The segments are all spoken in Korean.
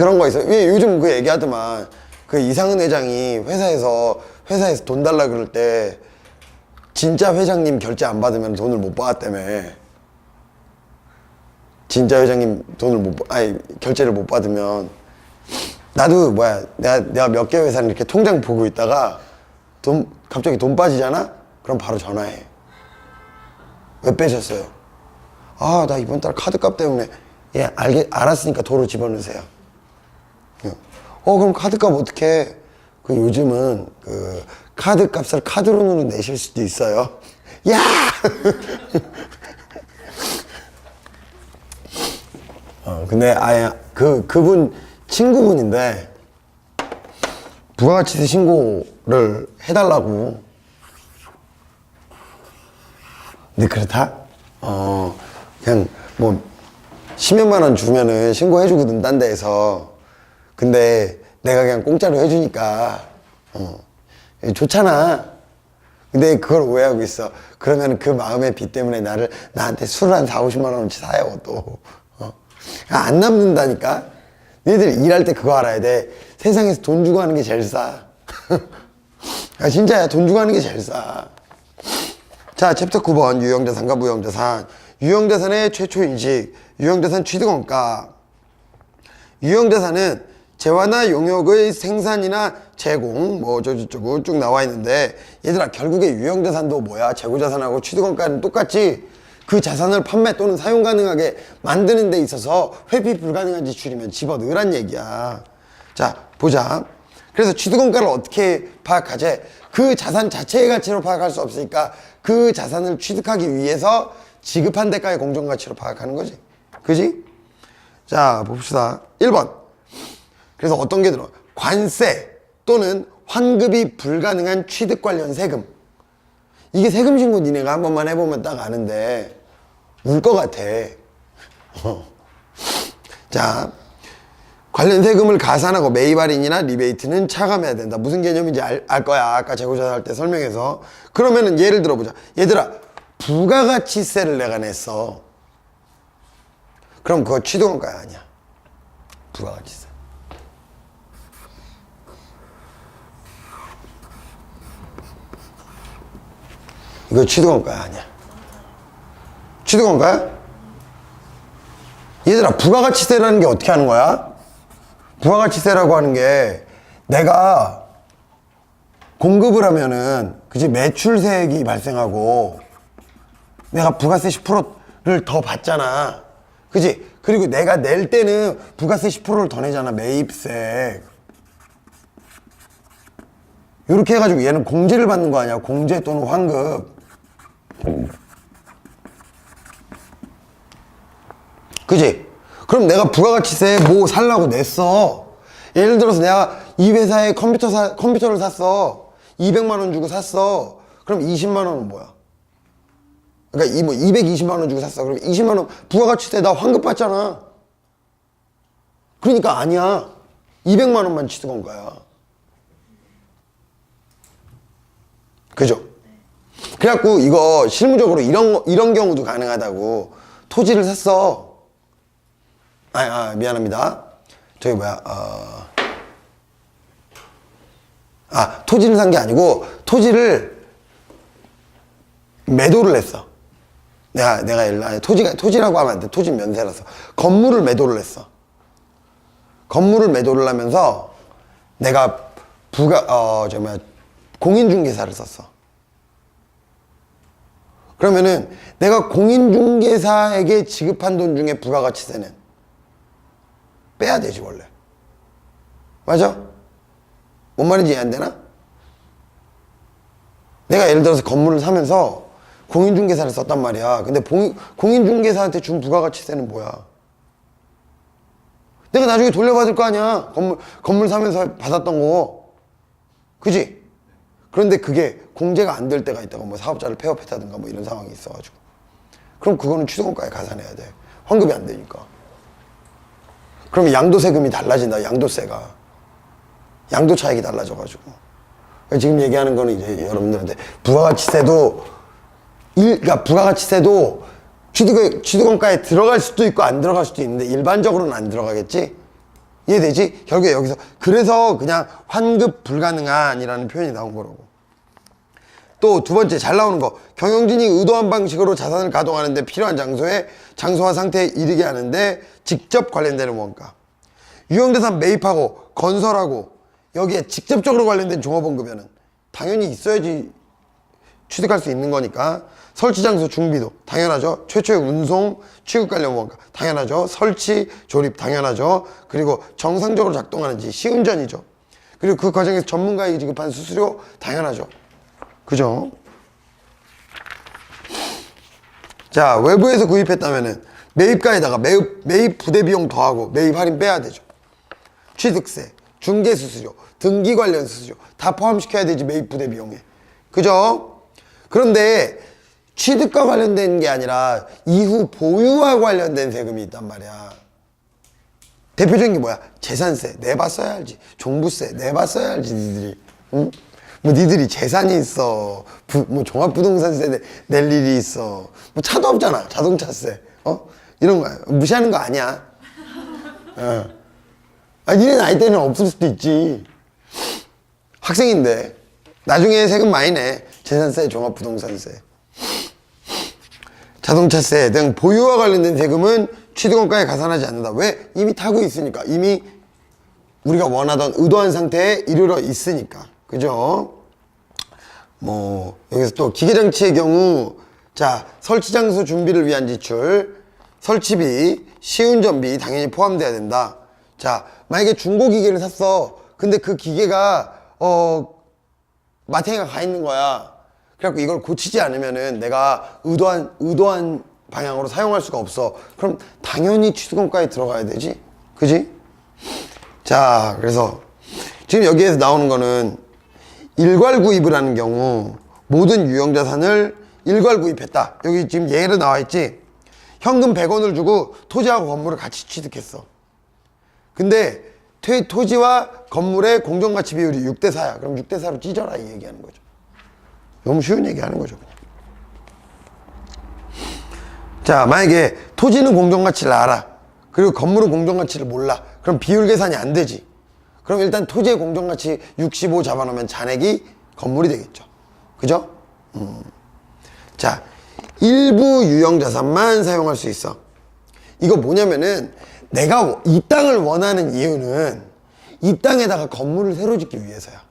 그런 거 있어요. 왜 요즘 그 얘기하더만 그 이상은 회장이 회사에서 돈 달라 그럴 때 진짜 회장님 결제 안 받으면 돈을 못 받았다며. 진짜 회장님 결제를 못 받으면. 나도 내가 몇 개 회사는 이렇게 통장 보고 있다가 갑자기 돈 빠지잖아? 그럼 바로 전화해. 왜 빼셨어요? 아, 나 이번 달 카드값 때문에. 예, 알았으니까 도로 집어넣으세요. 그럼 카드값 어떻게 해? 요즘은 카드값을 카드론으로 내실 수도 있어요. 야! 근데 그분 친구분인데 부가가치세 신고를 해달라고. 근데 그렇다? 그냥 뭐 10몇만 원 주면은 신고해주거든, 딴 데에서. 근데 내가 그냥 공짜로 해주니까 좋잖아. 근데 그걸 오해하고 있어. 그러면 그 마음의 빚 때문에 나한테 술을 한 4, 50만 원어치 사요, 또. 안 남는다니까? 너희들 일할 때 그거 알아야 돼. 세상에서 돈 주고 하는 게 제일 싸. 진짜야, 돈 주고 하는 게 제일 싸. 자, 챕터 9번 유형자산과 무형자산. 유형자산의 최초 인식, 유형자산 취득원가. 유형자산은 재화나 용역의 생산이나 제공, 뭐 저쩌고 쭉 나와 있는데, 얘들아, 결국에 유형자산도 뭐야? 재고자산하고 취득원가는 똑같지. 그 자산을 판매 또는 사용 가능하게 만드는 데 있어서 회피 불가능한 지출이면 집어넣으란 얘기야. 자, 보자. 그래서 취득원가를 어떻게 파악하지? 그 자산 자체의 가치로 파악할 수 없으니까 그 자산을 취득하기 위해서 지급한 대가의 공정가치로 파악하는 거지. 그지? 자, 봅시다. 1번. 그래서 어떤 게 들어? 관세 또는 환급이 불가능한 취득 관련 세금. 이게 세금 신고 니네가 한 번만 해보면 딱 아는데 울 것 같아. 자, 관련 세금을 가산하고 매입 할인이나 리베이트는 차감해야 된다. 무슨 개념인지 알 거야. 아까 재고자산 할 때 설명해서. 그러면은 예를 들어보자. 얘들아, 부가가치세를 내가 냈어. 그럼 그거 취득원가야, 아니야? 부가가치세. 이거 취득원가야, 아니야? 취득원가야? 얘들아, 부가가치세라는 게 어떻게 하는 거야? 부가가치세라고 하는 게 내가 공급을 하면은 그치, 매출세액이 발생하고 내가 부가세 10%를 더 받잖아. 그치? 그리고 내가 낼 때는 부가세 10%를 더 내잖아. 매입세. 이렇게 해가지고 얘는 공제를 받는 거 아니야? 공제 또는 환급. 그치? 그럼 내가 부가가치세 뭐 살라고 냈어. 예를 들어서 내가 이 회사에 컴퓨터를 샀어. 200만 원 주고 샀어. 그럼 20만 원은 뭐야? 그러니까 220만 원 주고 샀어. 그럼 20만 원 부가가치세 나 환급 받잖아. 그러니까 아니야. 200만 원만 취득원가야. 그죠? 그래갖고 이거 실무적으로 이런 경우도 가능하다고. 토지를 샀어. 미안합니다. 저기 토지를 산 게 아니고 토지를 매도를 했어. 내가 토지라고 하면 안 돼. 토지 면세라서. 건물을 매도를 했어. 건물을 매도를 하면서 내가 공인중개사를 썼어. 그러면은 내가 공인중개사에게 지급한 돈 중에 부가가치세는 빼야 되지, 원래. 맞아? 뭔 말인지 이해 안 되나? 내가 예를 들어서 건물을 사면서 공인중개사를 썼단 말이야. 근데 공인중개사한테 준 부가가치세는 뭐야? 내가 나중에 돌려받을 거 아니야. 건물 사면서 받았던 거. 그지? 그런데 그게 공제가 안 될 때가 있다고, 뭐 사업자를 폐업했다든가 뭐 이런 상황이 있어가지고. 그럼 그거는 취득원가에 가산해야 돼. 환급이 안 되니까. 그러면 양도세금이 달라진다, 양도세가. 양도 차익이 달라져가지고. 지금 얘기하는 거는 이제 여러분들한테 그러니까 부가가치세도 취득원가에 들어갈 수도 있고 안 들어갈 수도 있는데 일반적으로는 안 들어가겠지? 이해되지? 결국에 여기서 그래서 그냥 환급 불가능한이라는 표현이 나온 거라고. 또 두 번째 잘 나오는 거, 경영진이 의도한 방식으로 자산을 가동하는 데 필요한 장소와 상태에 이르게 하는데 직접 관련되는 원가. 유형자산 매입하고 건설하고 여기에 직접적으로 관련된 종업원급여는 당연히 있어야지 취득할 수 있는 거니까. 설치장소 중비도 당연하죠. 최초의 운송, 취급 관련 원가 당연하죠. 설치, 조립 당연하죠. 그리고 정상적으로 작동하는지 시운전이죠. 그리고 그 과정에서 전문가에게 지급한 수수료 당연하죠. 그죠? 자, 외부에서 구입했다면은 매입가에다가 매입 부대 비용 더하고 매입 할인 빼야 되죠. 취득세, 중개 수수료, 등기 관련 수수료 다 포함시켜야 되지, 매입 부대 비용에. 그죠? 그런데 취득과 관련된 게 아니라 이후 보유와 관련된 세금이 있단 말이야. 대표적인 게 뭐야? 재산세 내봤어야 알지. 종부세 내봤어야 알지, 니들이. 응? 뭐 니들이 재산이 있어, 뭐 종합부동산세 낼 일이 있어, 뭐 차도 없잖아, 자동차세, 이런 거 무시하는 거 아니야. 니네 나이 때는 없을 수도 있지. 학생인데 나중에 세금 많이 내. 재산세, 종합부동산세, 자동차세 등 보유와 관련된 세금은 취득원가에 가산하지 않는다. 왜? 이미 타고 있으니까. 이미 우리가 원하던 의도한 상태에 이르러 있으니까. 그죠? 뭐 여기서 또 기계장치의 경우, 자, 설치장소 준비를 위한 지출, 설치비, 시운전비 당연히 포함돼야 된다. 자, 만약에 중고기계를 샀어. 근데 그 기계가 마탱이가 가 있는 거야. 그래갖고 이걸 고치지 않으면은 내가 의도한 방향으로 사용할 수가 없어. 그럼 당연히 취득원가에 들어가야 되지. 그지? 자, 그래서 지금 여기에서 나오는 거는 일괄 구입을 하는 경우 모든 유형자산을 일괄 구입했다. 여기 지금 예로 나와 있지. 현금 100원을 주고 토지하고 건물을 같이 취득했어. 근데 토지와 건물의 공정가치 비율이 6대4야. 그럼 6대4로 찢어라, 이 얘기하는 거죠. 너무 쉬운 얘기 하는 거죠, 그냥. 자, 만약에 토지는 공정가치를 알아. 그리고 건물은 공정가치를 몰라. 그럼 비율 계산이 안 되지. 그럼 일단 토지의 공정가치 65 잡아놓으면 잔액이 건물이 되겠죠. 그죠? 자, 일부 유형자산만 사용할 수 있어. 이거 뭐냐면은 내가 이 땅을 원하는 이유는 이 땅에다가 건물을 새로 짓기 위해서야.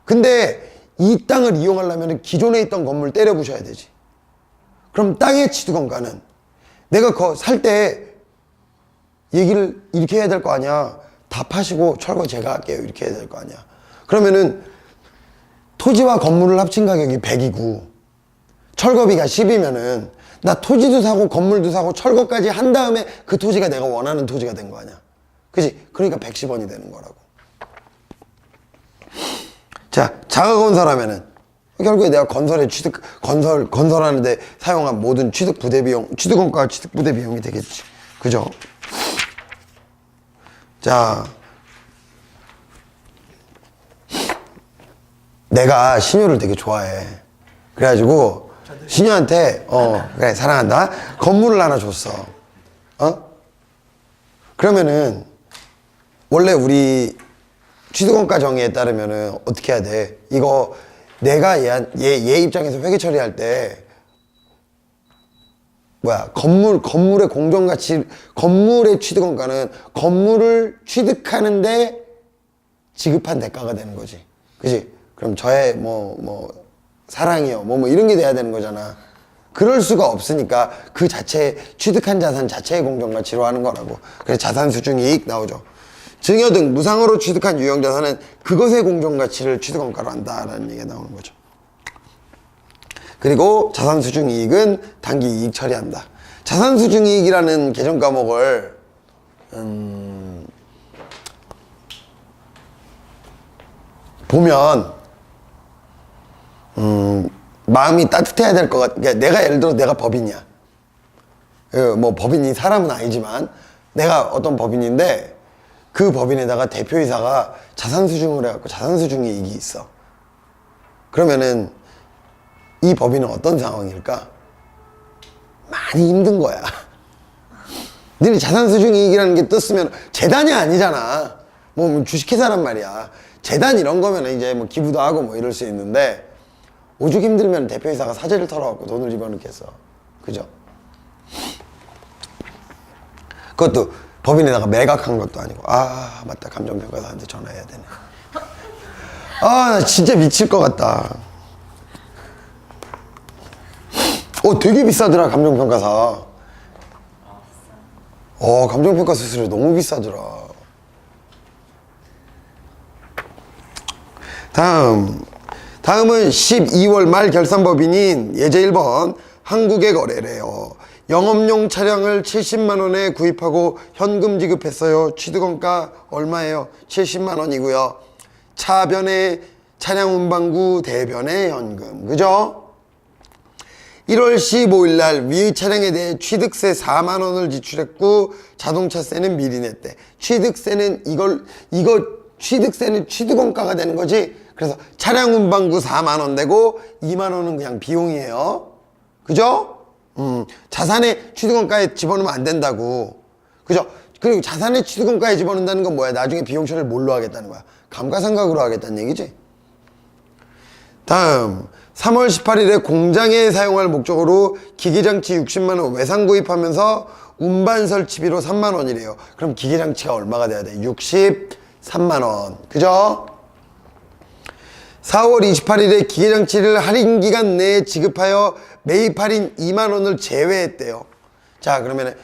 근데 이 땅을 이용하려면 기존에 있던 건물 때려 부셔야 되지. 그럼 땅의 취득원가는 내가 그거 살 때 얘기를 이렇게 해야 될 거 아니야. 다 파시고 철거 제가 할게요, 이렇게 해야 될 거 아니야. 그러면은 토지와 건물을 합친 가격이 100이고 철거비가 10이면은 나 토지도 사고 건물도 사고 철거까지 한 다음에 그 토지가 내가 원하는 토지가 된 거 아니야. 그지? 그러니까 110원이 되는 거라고. 자, 자가건설하면은 결국에 내가 건설하는데 사용한 모든 취득 부대 비용, 취득원가, 취득 부대 비용이 되겠지. 그죠? 자, 내가 신효를 되게 좋아해. 그래가지고 신효한테 그래, 사랑한다, 건물을 하나 줬어. 그러면은 원래 우리 취득원가 정의에 따르면은 어떻게 해야 돼? 이거 내가 얘 입장에서 회계 처리할 때 건물의 공정가치, 건물의 취득원가는 건물을 취득하는데 지급한 대가가 되는 거지. 그지? 그럼 저의 사랑이요, 이런 게 돼야 되는 거잖아. 그럴 수가 없으니까 그 자체, 취득한 자산 자체의 공정가치로 하는 거라고. 그래서 자산수중이익 나오죠. 증여 등 무상으로 취득한 유형자산은 그것의 공정가치를 취득원가로 한다라는 얘기가 나오는 거죠. 그리고 자산수중이익은 단기 이익 처리한다. 자산수중이익이라는 개정 과목을 보면 마음이 따뜻해야 될 것 같아. 그러니까 내가 예를 들어 내가 법인이야. 뭐 법인이 사람은 아니지만 내가 어떤 법인인데 그 법인에다가 대표이사가 자산수중을 해갖고 자산수중이익이 있어. 그러면은 이 법인은 어떤 상황일까? 많이 힘든 거야. 니네 자산수중이익이라는 게 떴으면 재단이 아니잖아. 뭐 주식회사란 말이야. 재단 이런 거면 이제 뭐 기부도 하고 뭐 이럴 수 있는데 오죽 힘들면 대표이사가 사재를 털어갖고 돈을 집어넣겠어. 그죠? 그것도 법인에다가 매각한 것도 아니고. 아 맞다, 감정평가사한테 전화해야 되네. 아 나 진짜 미칠 것 같다. 되게 비싸더라 감정평가사. 감정평가 수수료 너무 비싸더라. 다음은 12월 말 결산법인인 예제 1번 한국의 거래래요. 영업용 차량을 70만원에 구입하고 현금 지급했어요. 취득원가 얼마예요? 70만원이고요. 차변에 차량 운반구, 대변에 현금. 그죠? 1월 15일 날 위 차량에 대해 취득세 4만원을 지출했고 자동차세는 미리 냈대. 취득세는 취득세는 취득원가가 되는 거지. 그래서 차량 운반구 4만원 되고 2만원은 그냥 비용이에요. 그죠? 자산의 취득원가에 집어넣으면 안 된다고. 그죠? 그리고 자산의 취득원가에 집어넣는다는 건 뭐야? 나중에 비용 처리를 뭘로 하겠다는 거야? 감가상각으로 하겠다는 얘기지. 다음 3월 18일에 공장에 사용할 목적으로 기계장치 60만원 외상 구입하면서 운반 설치비로 3만원이래요. 그럼 기계장치가 얼마가 돼야 돼? 63만원. 그죠? 4월 28일에 기계장치를 할인기간 내에 지급하여 매입 할인 2만원을 제외했대요. 자 그러면은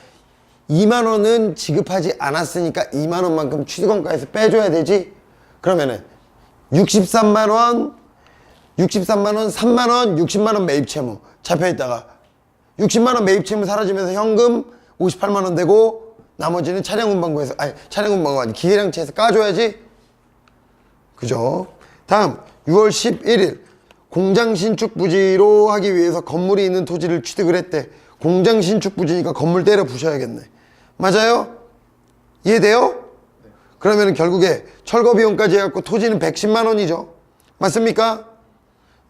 2만원은 지급하지 않았으니까 2만원만큼 취득원가에서 빼줘야 되지. 그러면은 63만원 3만원 60만원 매입 채무 잡혀있다가 60만원 매입 채무 사라지면서 현금 58만원 되고 나머지는 차량 운반구에서 차량 운반구 아니 기계장치에서 까줘야지. 그죠? 다음 6월 11일 공장 신축 부지로 하기 위해서 건물이 있는 토지를 취득을 했대. 공장 신축 부지니까 건물 때려 부셔야겠네. 맞아요? 이해돼요? 네. 그러면 결국에 철거 비용까지 해갖고 토지는 110만원이죠. 맞습니까?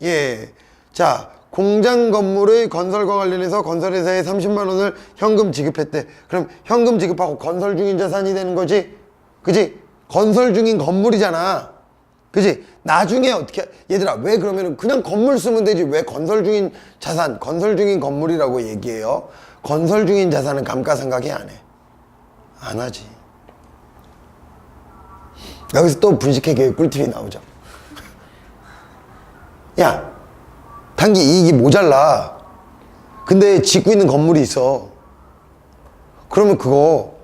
예. 자, 공장 건물의 건설과 관련해서 건설회사에 30만원을 현금 지급했대. 그럼 현금 지급하고 건설 중인 자산이 되는 거지? 그지? 건설 중인 건물이잖아. 그지? 나중에 어떻게, 얘들아, 왜 그러면 그냥 건물 쓰면 되지? 왜 건설 중인 자산, 건설 중인 건물이라고 얘기해요? 건설 중인 자산은 감가상각이 안 해. 안 하지. 여기서 또 분식회계의 꿀팁이 나오죠. 야, 단기 이익이 모자라. 근데 짓고 있는 건물이 있어. 그러면 그거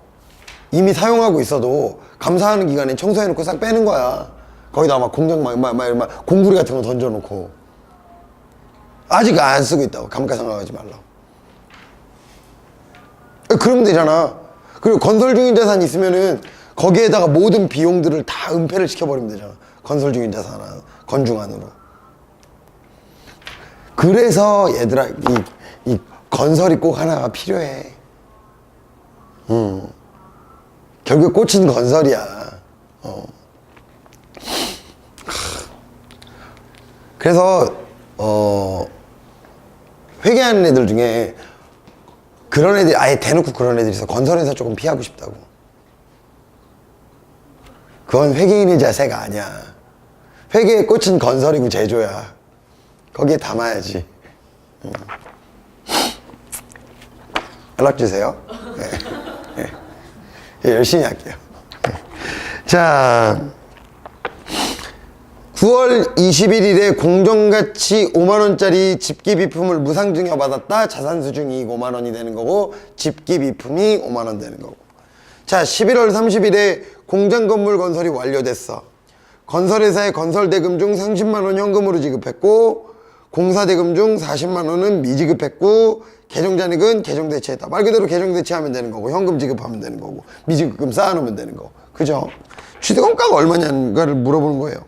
이미 사용하고 있어도 감사하는 기간에 청소해놓고 싹 빼는 거야. 거기다 막 공장 막 공구리 같은 거 던져놓고. 아직 안 쓰고 있다고. 감가상각하지 말라고. 그러면 되잖아. 그리고 건설 중인 자산이 있으면은 거기에다가 모든 비용들을 다 은폐를 시켜버리면 되잖아. 건설 중인 자산, 건중안으로. 그래서 얘들아 이 건설이 꼭 하나가 필요해. 결국 꽃은 건설이야. 그래서 회계하는 애들 중에 그런 애들이 아예 대놓고 그런 애들이 있어. 건설회사 조금 피하고 싶다고. 그건 회계인의 자세가 아니야. 회계의 꽃은 건설이고 제조야. 거기에 담아야지. 연락 주세요. 네. 네. 열심히 할게요. 네. 자, 9월 21일에 공정가치 5만원짜리 집기비품을 무상증여받았다. 자산수중이익 5만원이 되는 거고 집기비품이 5만원 되는 거고. 자, 11월 30일에 공장건물 건설이 완료됐어. 건설회사의 건설대금 중 30만원 현금으로 지급했고 공사대금 중 40만원은 미지급했고 개정잔액은 개정대체했다. 말 그대로 개정대체하면 되는 거고 현금 지급하면 되는 거고 미지급금 쌓아놓으면 되는 거고. 그죠? 취득원가가 얼마냐를 물어보는 거예요.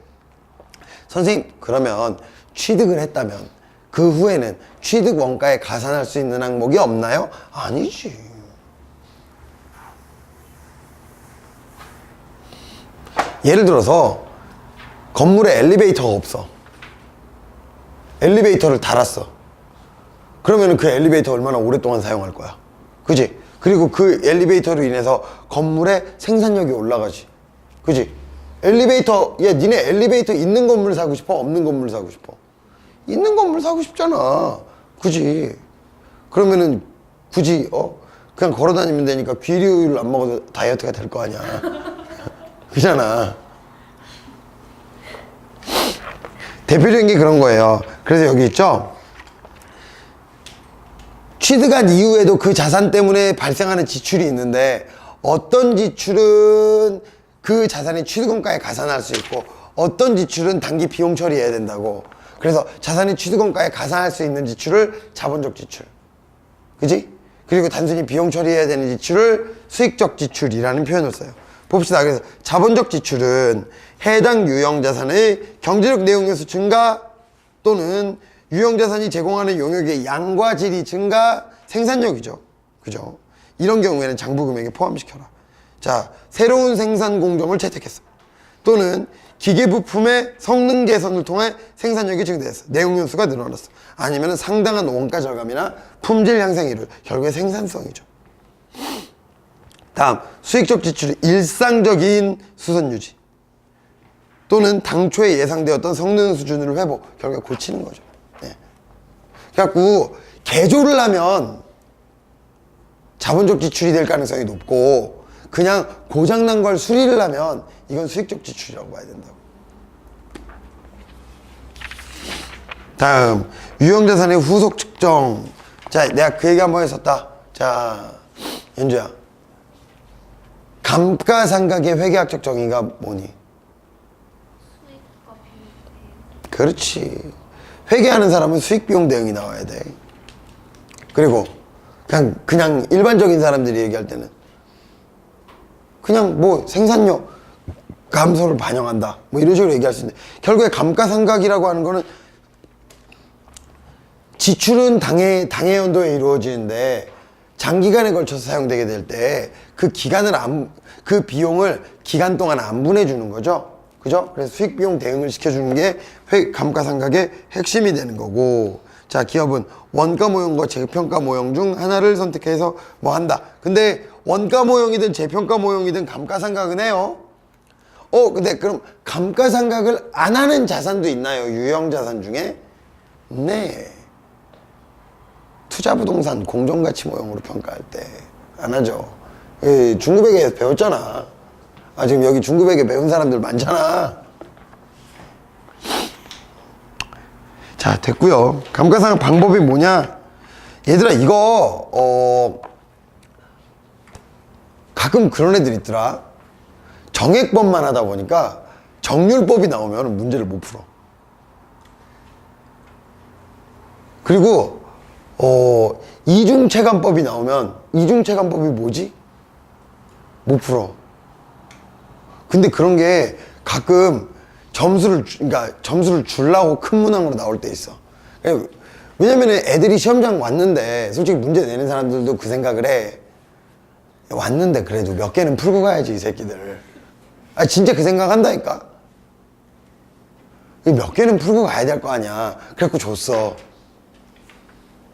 선생님, 그러면 취득을 했다면 그 후에는 취득원가에 가산할 수 있는 항목이 없나요? 아니지. 예를 들어서 건물에 엘리베이터가 없어. 엘리베이터를 달았어. 그러면 그 엘리베이터 얼마나 오랫동안 사용할 거야? 그지? 그리고 그 엘리베이터로 인해서 건물의 생산력이 올라가지. 그지? 엘리베이터, 야, 니네 엘리베이터 있는 건물 사고 싶어? 없는 건물 사고 싶어? 있는 건물 사고 싶잖아. 그지? 그러면은 굳이, 그냥 걸어 다니면 되니까 귀리오일 안 먹어도 다이어트가 될 거 아니야. 그잖아. 대표적인 게 그런 거예요. 그래서 여기 있죠? 취득한 이후에도 그 자산 때문에 발생하는 지출이 있는데 어떤 지출은 그 자산이 취득원가에 가산할 수 있고 어떤 지출은 단기 비용 처리해야 된다고. 그래서 자산이 취득원가에 가산할 수 있는 지출을 자본적 지출. 그지? 그리고 단순히 비용 처리해야 되는 지출을 수익적 지출이라는 표현을 써요. 봅시다. 그래서 자본적 지출은 해당 유형자산의 경제적 내용 요소 증가 또는 유형자산이 제공하는 용역의 양과 질이 증가, 생산력이죠. 그죠? 이런 경우에는 장부금액에 포함시켜라. 자, 새로운 생산 공정을 채택했어. 또는 기계 부품의 성능 개선을 통해 생산력이 증대했어. 내용 요소가 늘어났어. 아니면 상당한 원가 절감이나 품질 향상이 이루. 결국에 생산성이죠. 다음, 수익적 지출은 일상적인 수선 유지 또는 당초에 예상되었던 성능 수준을 회복, 결국에 고치는 거죠. 네. 그래갖고 개조를 하면 자본적 지출이 될 가능성이 높고 그냥 고장난 걸 수리를 하면 이건 수익적 지출이라고 봐야 된다고. 다음, 유형자산의 후속 측정. 자, 내가 그 얘기 한번 했었다. 자, 연주야, 감가상각의 회계학적 정의가 뭐니? 수익과 비용. 그렇지. 회계하는 사람은 수익비용 대응이 나와야 돼. 그리고 그냥 일반적인 사람들이 얘기할 때는 그냥 뭐 생산력 감소를 반영한다 뭐 이런 식으로 얘기할 수 있는데, 결국에 감가상각이라고 하는 거는 지출은 당해 연도에 이루어지는데 장기간에 걸쳐서 사용되게 될 때 그 비용을 기간 동안 안 보내주는 거죠. 그죠? 그래서 수익 비용 대응을 시켜주는 게 감가상각의 핵심이 되는 거고. 자, 기업은 원가 모형과 재평가 모형 중 하나를 선택해서 뭐 한다. 근데 원가 모형이든 재평가 모형이든 감가상각은 해요. 근데 그럼 감가상각을 안 하는 자산도 있나요? 유형 자산 중에? 네. 투자부동산 공정가치 모형으로 평가할 때 안 하죠. 중급회계에서 배웠잖아. 지금 여기 중급회계 배운 사람들 많잖아. 자, 됐고요. 감가상각 방법이 뭐냐? 얘들아, 이거 가끔 그런 애들 있더라. 정액법만 하다 보니까 정률법이 나오면 문제를 못 풀어. 그리고 이중체감법이 나오면 이중체감법이 뭐지? 못 풀어. 근데 그런 게 가끔 점수를 주려고 큰 문항으로 나올 때 있어. 왜냐면 애들이 시험장 왔는데 솔직히 문제 내는 사람들도 그 생각을 해. 왔는데 그래도 몇 개는 풀고 가야지 이 새끼들. 진짜 그 생각 한다니까. 몇 개는 풀고 가야 될 거 아니야. 그래갖고 줬어.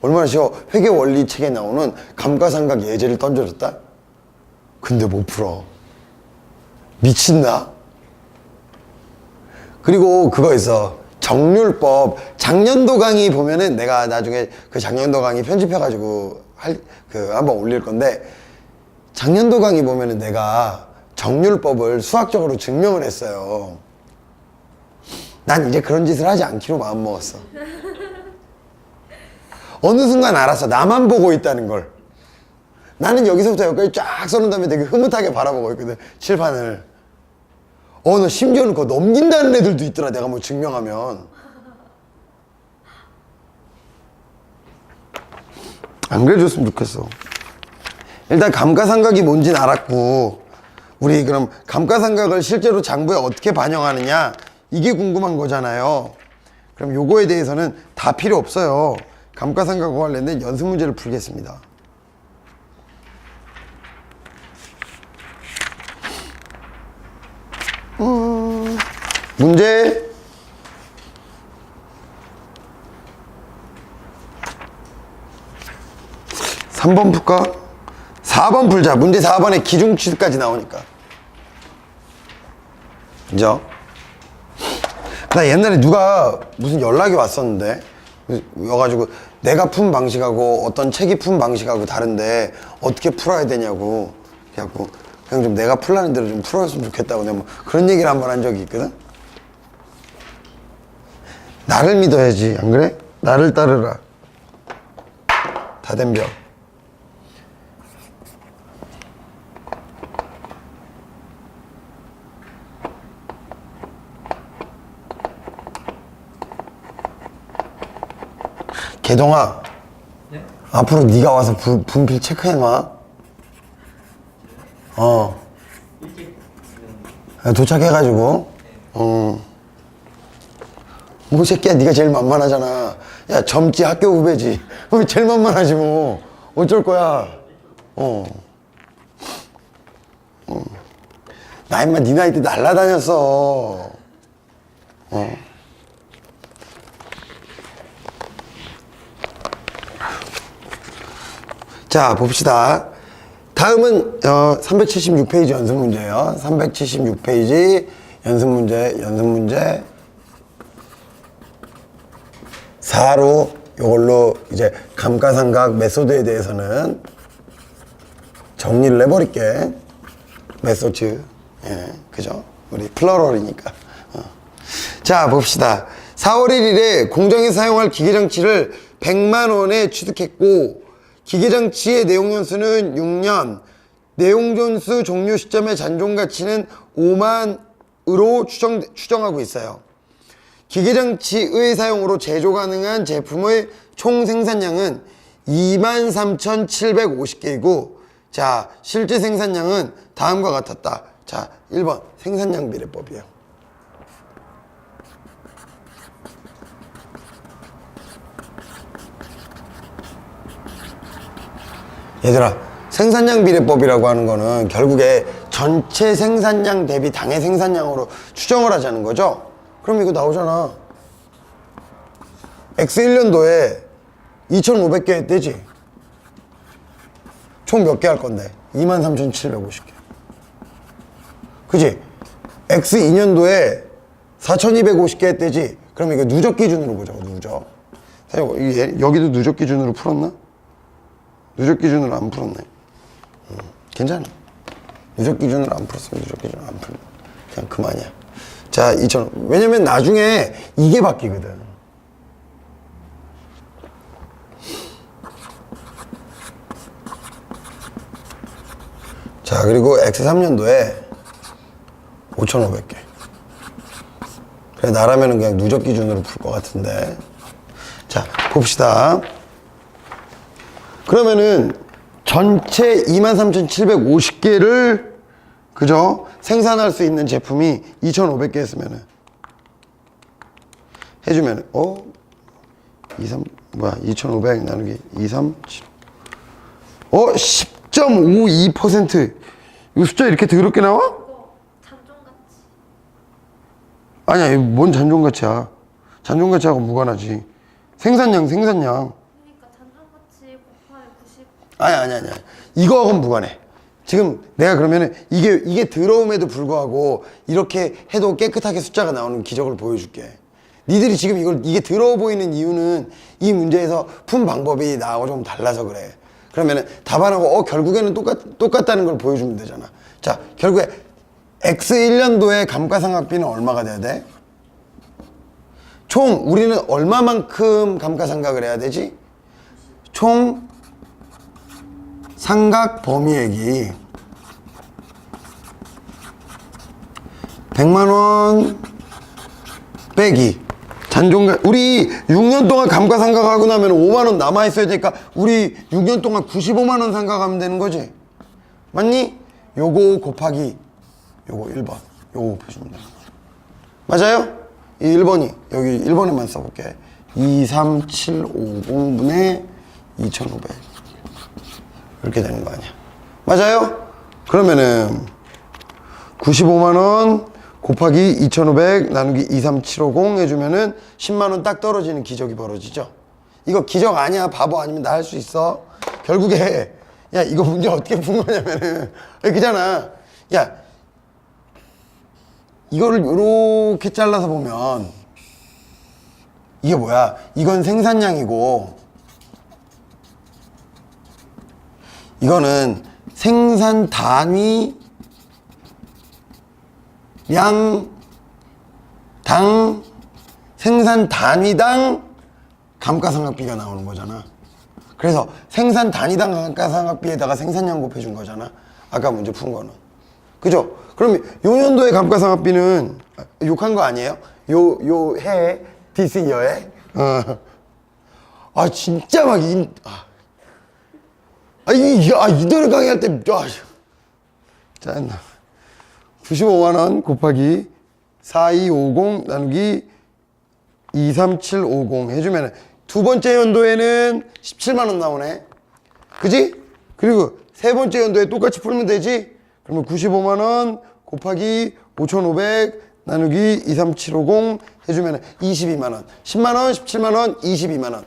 얼마나 쉬워. 회계 원리 책에 나오는 감가상각 예제를 던져줬다? 근데 못 풀어. 미친다? 그리고 그거 있어. 정률법. 작년도 강의 보면은 내가 나중에 그 작년도 강의 편집해가지고 한번 올릴 건데, 작년도 강의 보면은 내가 정률법을 수학적으로 증명을 했어요. 난 이제 그런 짓을 하지 않기로 마음먹었어. 어느 순간 알았어. 나만 보고 있다는 걸. 나는 여기서부터 여기까지 쫙 써놓은 다음에 되게 흐뭇하게 바라보고 있거든, 칠판을. 너 심지어는 그거 넘긴다는 애들도 있더라, 내가 뭐 증명하면. 안 그래줬으면 좋겠어. 일단 감가상각이 뭔지는 알았고, 우리 그럼 감가상각을 실제로 장부에 어떻게 반영하느냐, 이게 궁금한 거잖아요. 그럼 요거에 대해서는 다 필요 없어요. 감가상각과 관련된 연습 문제를 풀겠습니다. 문제 3번 풀까? 4번 풀자. 문제 4번에 기중치까지 나오니까. 그죠? 나 옛날에 누가 무슨 연락이 왔었는데, 여가지고 내가 푼 방식하고 어떤 책이 푼 방식하고 다른데 어떻게 풀어야 되냐고. 그래갖고 그냥 좀 내가 풀라는 대로 좀 풀어줬으면 좋겠다고 내가 뭐 그런 얘기를 한 번 한 적이 있거든? 나를 믿어야지, 안 그래? 나를 따르라. 다 덤벼. 개동아. 네? 앞으로 네가 와서 분필 체크해놔. 일찍 도착해가지고. 뭐 새끼야, 네가 제일 만만하잖아. 야, 젊지, 학교 후배지. 제일 만만하지 뭐. 어쩔 거야. 나 임마 네 나이 때 날라다녔어. 자, 봅시다. 다음은 376페이지 연습 문제예요. 376페이지 연습 문제 4로 요걸로 이제 감가상각 메소드에 대해서는 정리를 해버릴게. 메소드. 예, 그죠? 우리 플러럴이니까. 자, 봅시다. 4월 1일에 공장에서 사용할 기계장치를 100만 원에 취득했고, 기계장치의 내용연수는 6년, 내용전수 종료 시점의 잔존가치는 5만으로 추정하고 있어요. 기계장치의 사용으로 제조 가능한 제품의 총 생산량은 23,750개이고, 자, 실제 생산량은 다음과 같았다. 자, 1번 생산량 비례법이에요. 얘들아, 생산량 비례법이라고 하는 거는 결국에 전체 생산량 대비 당해 생산량으로 추정을 하자는 거죠. 그럼 이거 나오잖아. X1년도에 2,500개 했대지. 총 몇 개 할 건데? 23,750개. 그지? X2년도에 4,250개 했대지. 그럼 이거 누적 기준으로 보자고, 누적. 사실 여기도 누적 기준으로 풀었나? 누적 기준으로 안 풀었네. 괜찮아. 누적 기준으로 안 풀었으면 누적 기준으로 안 풀면 그냥 그만이야. 자, 2,000. 왜냐면 나중에 이게 바뀌거든. 자, 그리고 X3년도에 5,500개. 그래, 나라면은 그냥 누적 기준으로 풀 것 같은데. 자, 봅시다. 그러면은 전체 23,750개를 그죠? 생산할 수 있는 제품이 2,500개 했으면은 해주면은 2,500 나누기 10.52%. 이 숫자 이렇게 더럽게 나와? 이거 잔존가치. 아니야, 이거 뭔 잔존가치야. 잔존가치하고 무관하지. 생산량. 그러니까 잔존가치 곱하기 90. 아니야. 이거하고는 무관해. 지금 내가 그러면은 이게 더러움에도 불구하고 이렇게 해도 깨끗하게 숫자가 나오는 기적을 보여줄게. 니들이 지금 이게 더러워 보이는 이유는 이 문제에서 푼 방법이 나하고 좀 달라서 그래. 그러면은 답안하고 결국에는 똑같다는 걸 보여주면 되잖아. 자, 결국에 X1년도에 감가상각비는 얼마가 돼야 돼? 총 우리는 얼마만큼 감가상각을 해야 되지? 총 상각 범위액이 100만 원 빼기 잔존가. 우리 6년 동안 감가상각하고 나면 5만 원 남아 있어야 되니까 우리 6년 동안 95만 원 상각하면 되는 거지. 맞니? 요거 곱하기 요거 1번. 요거 곱해주면 되는 거야. 맞아요? 이 1번이 여기 1번에만 써볼게. 23750분의 2500 이렇게 되는 거 아니야. 맞아요? 그러면은 95만 원 곱하기 2500 나누기 23750 해주면은 10만 원 딱 떨어지는 기적이 벌어지죠. 이거 기적 아니야. 바보 아니면 나 할 수 있어. 결국에 야, 이거 문제 어떻게 푼 거냐면은, 그잖아. 야, 이거를 요렇게 잘라서 보면, 이게 뭐야? 이건 생산량이고, 이거는 생산 단위 당 생산 단위당 감가상각비가 나오는 거잖아. 그래서 생산 단위당 감가상각비에다가 생산량 곱해준 거잖아. 아까 문제 푼 거는. 그죠? 그럼 요 연도의 감가상각비는 욕한 거 아니에요? 요 해, this year에. 아, 진짜 막 이대로 강의할 때, 짜증나. 95만원 곱하기 4250 나누기 23750 해주면 두 번째 연도에는 17만원 나오네. 그지? 그리고 세 번째 연도에 똑같이 풀면 되지? 그러면 95만원 곱하기 5500 나누기 23750 해주면 22만원. 10만원, 17만원, 22만원.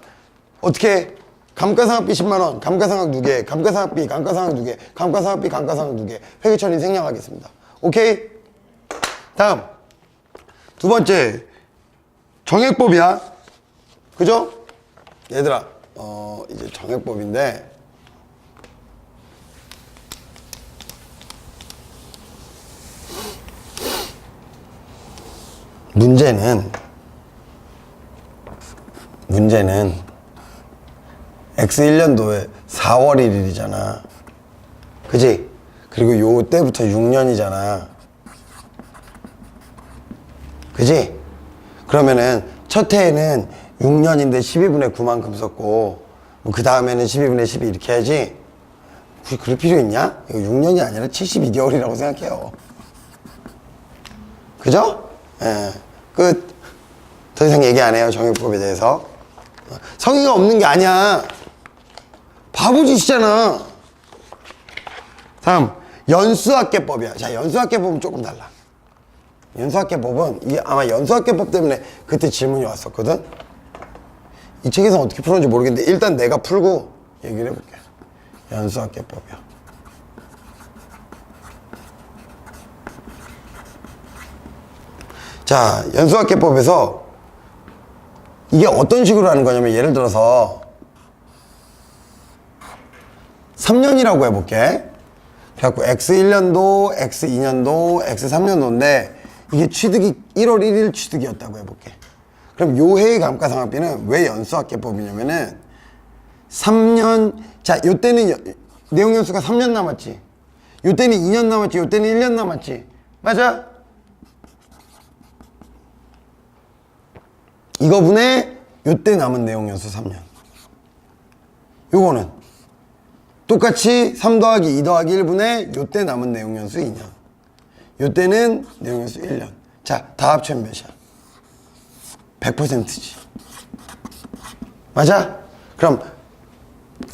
어떻게? 감가상각비 10만원, 감가상각 2개, 감가상각비, 감가상각 2개, 감가상각비, 감가상각 2개. 회계처리 생략하겠습니다. 오케이? 다음. 두 번째. 정액법이야. 그죠? 얘들아, 이제 정액법인데, 문제는 X1년도에 4월 1일이잖아. 그지? 그리고 요 때부터 6년이잖아. 그지? 그러면은 첫 해에는 6년인데 12분의 9만큼 썼고, 그 다음에는 12분의 12 이렇게 해야지. 굳이 그럴 필요 있냐? 이거 6년이 아니라 72개월이라고 생각해요. 그죠? 예. 끝. 더 이상 얘기 안 해요, 정액법에 대해서. 성의가 없는 게 아니야. 바보짓이잖아. 다음, 연수학계법이야. 자, 연수학계법은 조금 달라. 연수학계법은, 이게 아마 연수학계법 때문에 그때 질문이 왔었거든? 이 책에서 어떻게 풀었는지 모르겠는데, 일단 내가 풀고 얘기를 해볼게. 연수학계법이야. 자, 연수학계법에서 이게 어떤 식으로 하는 거냐면, 예를 들어서 3년이라고 해볼게. 그래갖고 X1년도, X2년도, X3년도인데 이게 취득이 1월 1일 취득이었다고 해볼게. 그럼 요 해의 감가상각비는 왜 연수학계법이냐면은 3년, 자, 요때는 내용연수가 3년 남았지. 요때는 2년 남았지. 요때는 1년 남았지. 맞아? 이거분에 요때 남은 내용연수 3년. 요거는 똑같이 3 더하기 2 더하기 1분의 요때 남은 내용연수 2년. 요때는 내용연수 1년. 자, 다 합치면 몇이야? 100%지. 맞아? 그럼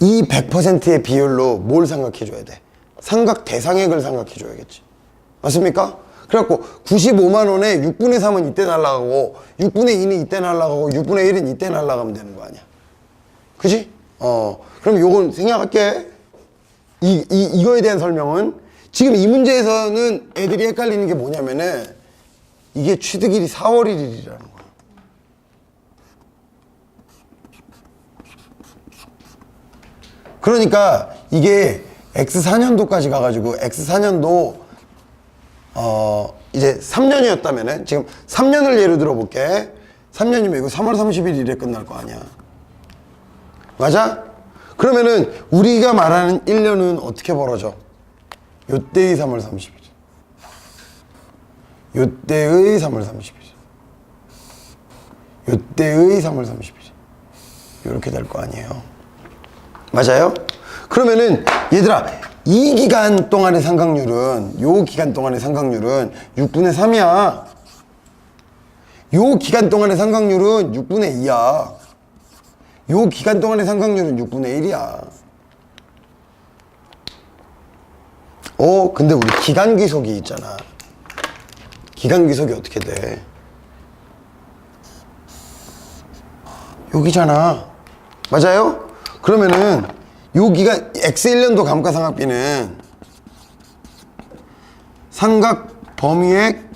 이 100%의 비율로 뭘 삼각해줘야 돼? 삼각 대상액을 삼각해줘야겠지. 맞습니까? 그래갖고 95만원에 6분의 3은 이때 날라가고 6분의 2는 이때 날라가고 6분의 1은 이때 날라가면 되는 거 아니야. 그지? 그럼 요건 생략할게. 이거에 대한 설명은 지금 이 문제에서는 애들이 헷갈리는 게 뭐냐면은 이게 취득일이 4월 1일이라는 거야. 그러니까 이게 X4년도까지 가가지고 X4년도 이제 3년이었다면은 지금 3년을 예로 들어볼게. 3년이면 이거 3월 30일에 끝날 거 아니야. 맞아? 그러면은 우리가 말하는 1년은 어떻게 벌어져? 요때의 3월 30일. 요때의 3월 30일. 요때의 3월 30일. 이렇게 될 거 아니에요. 맞아요? 그러면은 얘들아, 이 기간 동안의 상각률은, 요 기간 동안의 상각률은 6분의 3이야. 요 기간 동안의 상각률은 6분의 2야. 요 기간 동안의 상각률은 6분의 1이야. 근데 우리 기간귀속이 있잖아. 기간귀속이 어떻게 돼? 여기잖아. 맞아요? 그러면은 여기가 x1년도 감가상각비는 삼각 범위액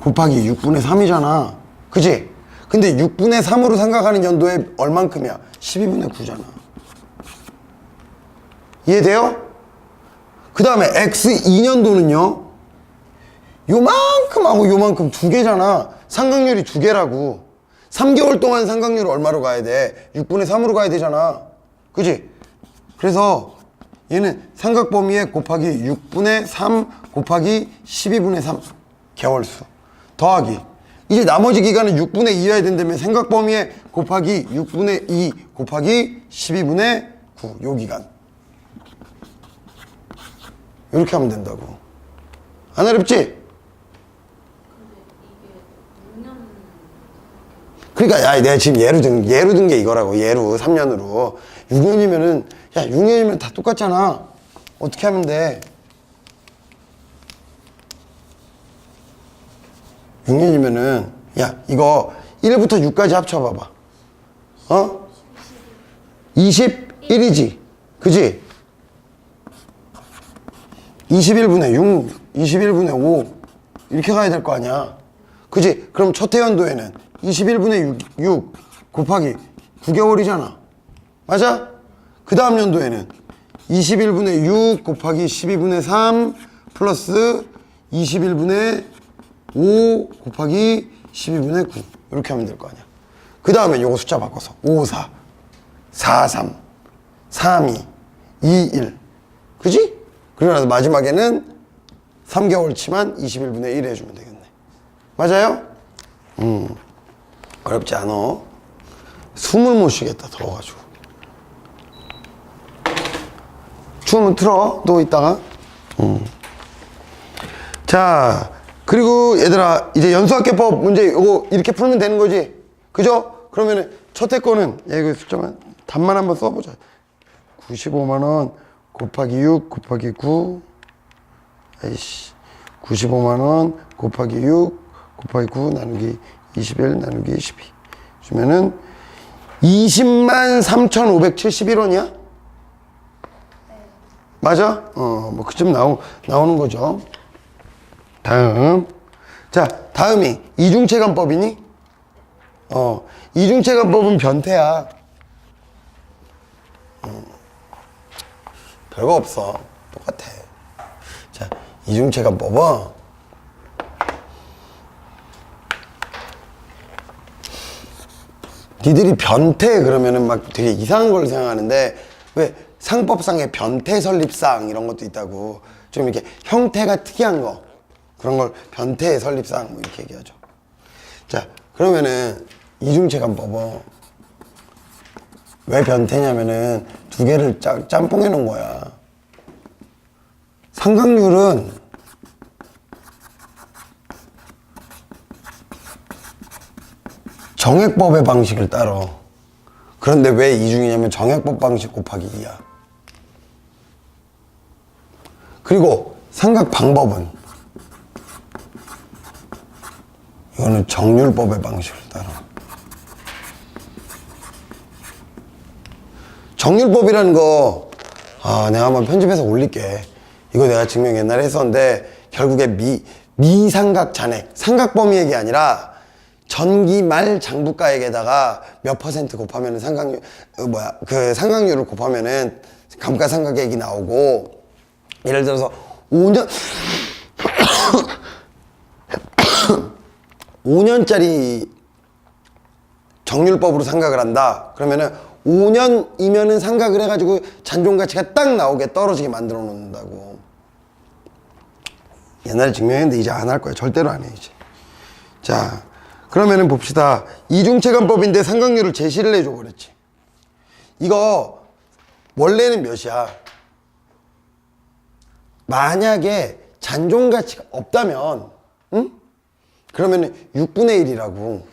곱하기 6분의 3이잖아. 그치? 근데 6분의 3으로 생각하는 연도에 얼만큼이야? 12분의 9잖아. 이해돼요? 그 다음에 X2년도는요 요만큼하고 요만큼 두 개잖아. 삼각률이 두 개라고. 3개월 동안 삼각률 얼마로 가야 돼? 6분의 3으로 가야 되잖아. 그치? 그래서 얘는 삼각 범위에 곱하기 6분의 3 곱하기 12분의 3 개월수 더하기 이제 나머지 기간은 6분의 2여야 된다면 삼각 범위에 곱하기 6분의 2 곱하기 12분의 9 요 기간 이렇게 하면 된다고. 안 어렵지? 그러니까 야 내가 지금 예로 든 게 이거라고. 예로 3년으로 6년이면은 야 6년이면 다 똑같잖아. 어떻게 하면 돼? 6년이면은 야 이거 1부터 6까지 합쳐봐봐. 어? 21이지 그지? 21분의 6 21분의 5 이렇게 가야 될 거 아니야. 그지? 그럼 첫 해연도에는 21분의 6 곱하기 9개월이잖아. 맞아? 그 다음 연도에는 21분의 6 곱하기 12분의 3 플러스 21분의 5 곱하기 12분의 9 이렇게 하면 될 거 아니야. 그 다음에 요거 숫자 바꿔서 5, 4 4, 3 3, 2 2, 1 그지? 그리고 나서 마지막에는 3개월치만 21분의 1 해주면 되겠네. 맞아요? 어렵지 않아. 숨을 못 쉬겠다 더워가지고. 춤은 틀어 또 이따가. 자 그리고 얘들아 이제 연수학계법 문제 이거 이렇게 풀면 되는 거지 그죠? 그러면은 첫 해 거는 야 이거 숫자만 답만 한번 써보자. 95만원 곱하기 6 곱하기 9 아이씨 95만원 곱하기 6 곱하기 9 나누기 21 나누기 12 주면은 20만 3,571원이야? 맞아? 뭐 그쯤 나오는 거죠. 다음. 자, 다음이 이중체감법이니? 이중체감법은 변태야. 별거 없어. 똑같아. 자, 이중체감법은 니들이 변태 그러면은 막 되게 이상한 걸 생각하는데 왜 상법상의 변태 설립상 이런 것도 있다고. 좀 이렇게 형태가 특이한 거 그런 걸 변태 설립상 뭐 이렇게 얘기하죠. 자 그러면은 이중체감법은 왜 변태냐면은 두 개를 짬뽕해 놓은 거야. 삼각률은 정액법의 방식을 따라. 그런데 왜 이중이냐면 정액법 방식 곱하기 2야. 그리고 삼각 방법은 이거는 정률법의 방식을 따라. 정률법이라는 거 내가 한번 편집해서 올릴게. 이거 내가 증명 옛날에 했었는데 결국에 미삼각 잔액 삼각 범위액이 아니라 전기말 장부가액에다가 몇 퍼센트 곱하면은 삼각률 그 삼각률을 곱하면은 감가상각액이 나오고 예를 들어서 5년짜리 정률법으로 삼각을 한다. 그러면은 5년이면은 삼각을 해가지고 잔존가치가 딱 나오게 떨어지게 만들어 놓는다고. 옛날에 증명했는데 이제 안 할 거야. 절대로 안 해 이제. 자 그러면은 봅시다. 이중체감법인데 삼각률을 제시를 해줘 버렸지. 이거 원래는 몇이야? 만약에 잔존가치가 없다면 그러면은 6분의 1이라고.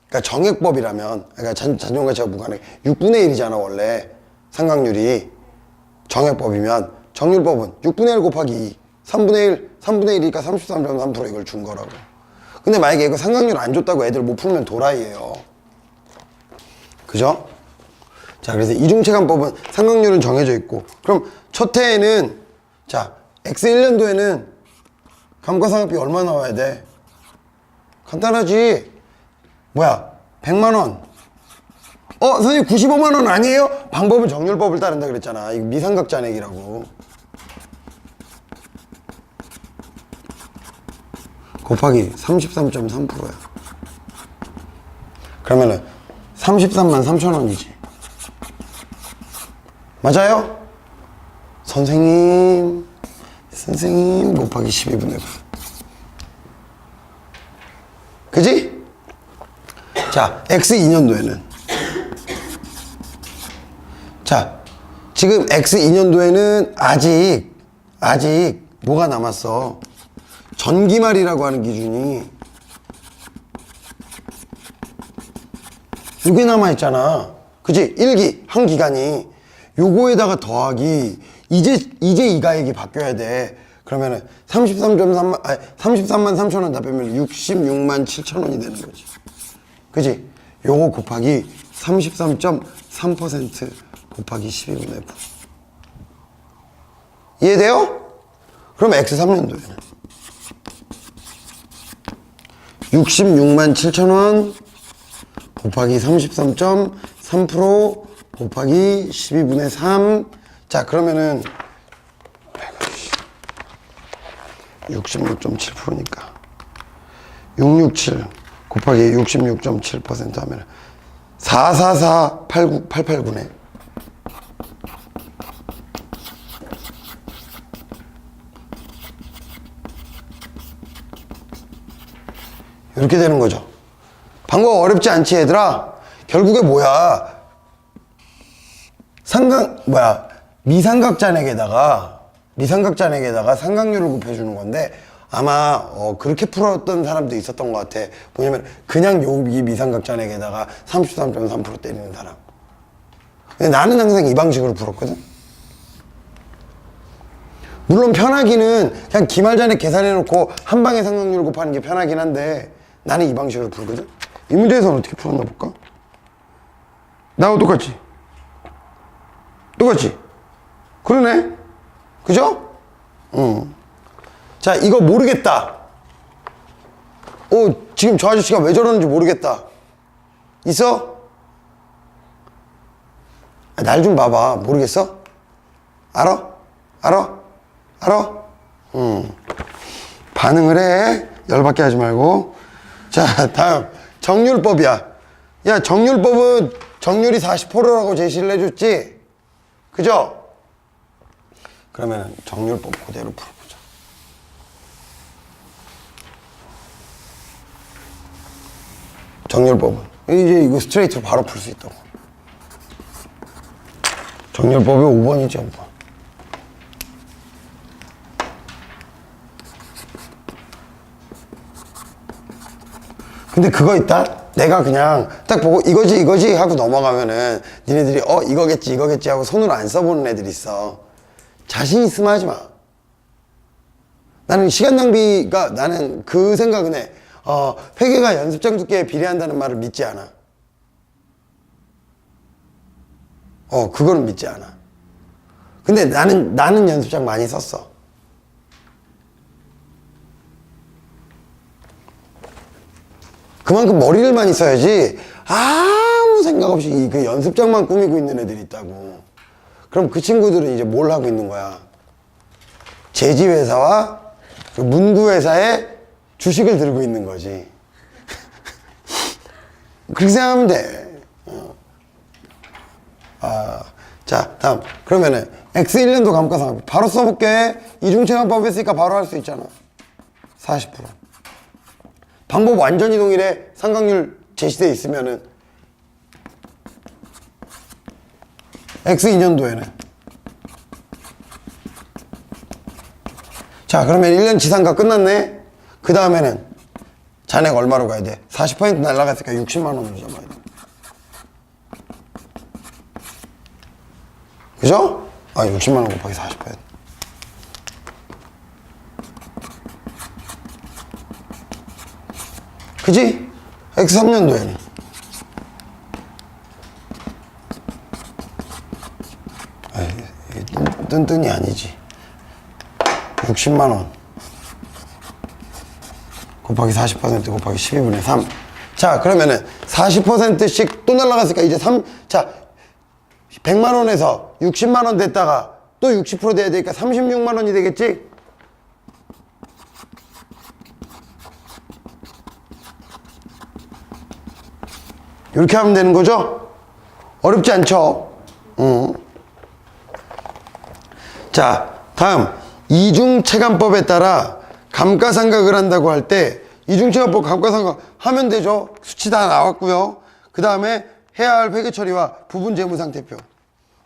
그러니까 정액법이라면 그러니까 잔존가치가 무관해. 6분의 1이잖아 원래 삼각률이. 정액법이면 정률법은 6분의 1 곱하기 2 3분의 1이니까 33.3% 이걸 준 거라고. 근데 만약에 이거 삼각률 안 줬다고 애들 못 풀면 도라이예요. 그죠? 자, 그래서 이중체감법은 상각률은 정해져 있고, 그럼 첫 해에는, 자, X1년도에는 감가상각비 얼마 나와야 돼? 간단하지. 뭐야, 100만원. 선생님 95만원 아니에요? 방법은 정률법을 따른다 그랬잖아. 이거 미삼각잔액이라고. 곱하기 33.3%야. 그러면은 33만 3천원이지. 맞아요? 선생님 곱하기 12분의 9. 그지? 자, X2년도에는 자, 지금 X2년도에는 아직 뭐가 남았어? 전기말이라고 하는 기준이 이게 남아있잖아. 그치? 1기, 한 기간이. 요거에다가 더하기, 이제 이 가액이 바뀌어야 돼. 그러면은 33.3만, 33만 3천 원 다 빼면 66만 7천 원이 되는 거지. 그치? 요거 곱하기 33.3% 곱하기 12분의 9. 이해돼요? 그럼 X3년도에는 66만 7천 원 곱하기 33.3% 곱하기 12분의 3. 자, 그러면은 66.7%니까 667 곱하기 66.7% 하면 444,889네. 이렇게 되는 거죠. 방법 어렵지 않지, 얘들아? 결국에 뭐야? 미삼각잔액에다가 삼각률을 곱해주는 건데, 아마 그렇게 풀었던 사람도 있었던 것 같아. 뭐냐면 그냥 여기 미삼각잔액에다가 33.3% 때리는 사람. 근데 나는 항상 이 방식으로 풀었거든. 물론 편하기는 그냥 기말잔액 계산해놓고 한 방에 삼각률 곱하는 게 편하긴 한데, 나는 이 방식으로 풀거든. 이 문제에서는 어떻게 풀었나 볼까? 나하고 똑같지? 그러네. 그죠? 자, 이거 모르겠다. 지금 저 아저씨가 왜 저러는지 모르겠다. 있어? 날 좀 봐봐. 모르겠어? 알아? 반응을 해. 열받게 하지 말고. 자, 다음 정률법이야. 야, 정률법은 정률이 40%라고 제시를 해줬지? 그죠? 그러면 정률법 그대로 풀어보자. 정률법은 이제 이거 스트레이트로 바로 풀 수 있다고. 정률법이 5번이지, 5번. 근데 그거 있다? 내가 그냥 딱 보고 이거지 하고 넘어가면은 니네들이 이거겠지 하고 손으로 안 써보는 애들이 있어. 자신 있으면 하지 마. 나는 시간 낭비가, 나는 그 생각은 해. 회계가 연습장 두께에 비례한다는 말을 믿지 않아. 그거는 믿지 않아. 근데 나는 연습장 많이 썼어. 그만큼 머리를 많이 써야지 아무 생각 없이 그 연습장만 꾸미고 있는 애들이 있다고. 그럼 그 친구들은 이제 뭘 하고 있는 거야? 제지회사와 그 문구회사의 주식을 들고 있는 거지. 그렇게 생각하면 돼. 자, 다음. 그러면은 X1년도 감가상각비 바로 써볼게. 이중체감법 했으니까 바로 할 수 있잖아. 40%. 방법 완전히 동일해. 삼각률 제시되어 있으면은. X2년도에는. 자, 그러면 1년 지상가 끝났네. 그 다음에는 잔액 얼마로 가야 돼? 40% 날라갔으니까 60만 원으로 잡아야 돼. 그죠? 60만 원 곱하기 40%. 그지? X3년도에는 뜬뜬이 아니지. 60만 원 곱하기 40% 곱하기 12분의 3. 자, 그러면은 40%씩 또 날라갔으니까 이제 100만 원에서 60만 원 됐다가 또 60% 돼야 되니까 36만 원이 되겠지? 이렇게 하면 되는 거죠? 어렵지 않죠? 자, 다음 이중체감법에 따라 감가상각을 한다고 할 때 이중체감법 감가상각 하면 되죠. 수치 다 나왔고요. 그 다음에 해야 할 회계처리와 부분 재무상태표.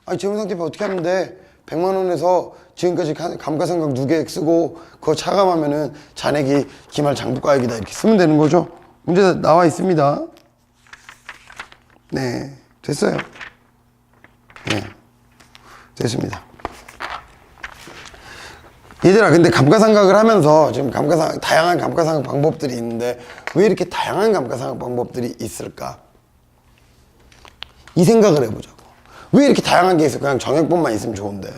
아니, 재무상태표 어떻게 하면 돼? 100만 원에서 지금까지 감가상각 누계액 쓰고 그거 차감하면은 잔액이 기말 장부가액이다 이렇게 쓰면 되는 거죠. 문제 나와 있습니다. 네, 됐어요. 네, 됐습니다. 얘들아, 근데 감가상각을 하면서 지금 다양한 감가상각 방법들이 있는데 왜 이렇게 다양한 감가상각 방법들이 있을까? 이 생각을 해보자고. 왜 이렇게 다양한 게 있어? 그냥 정액법만 있으면 좋은데.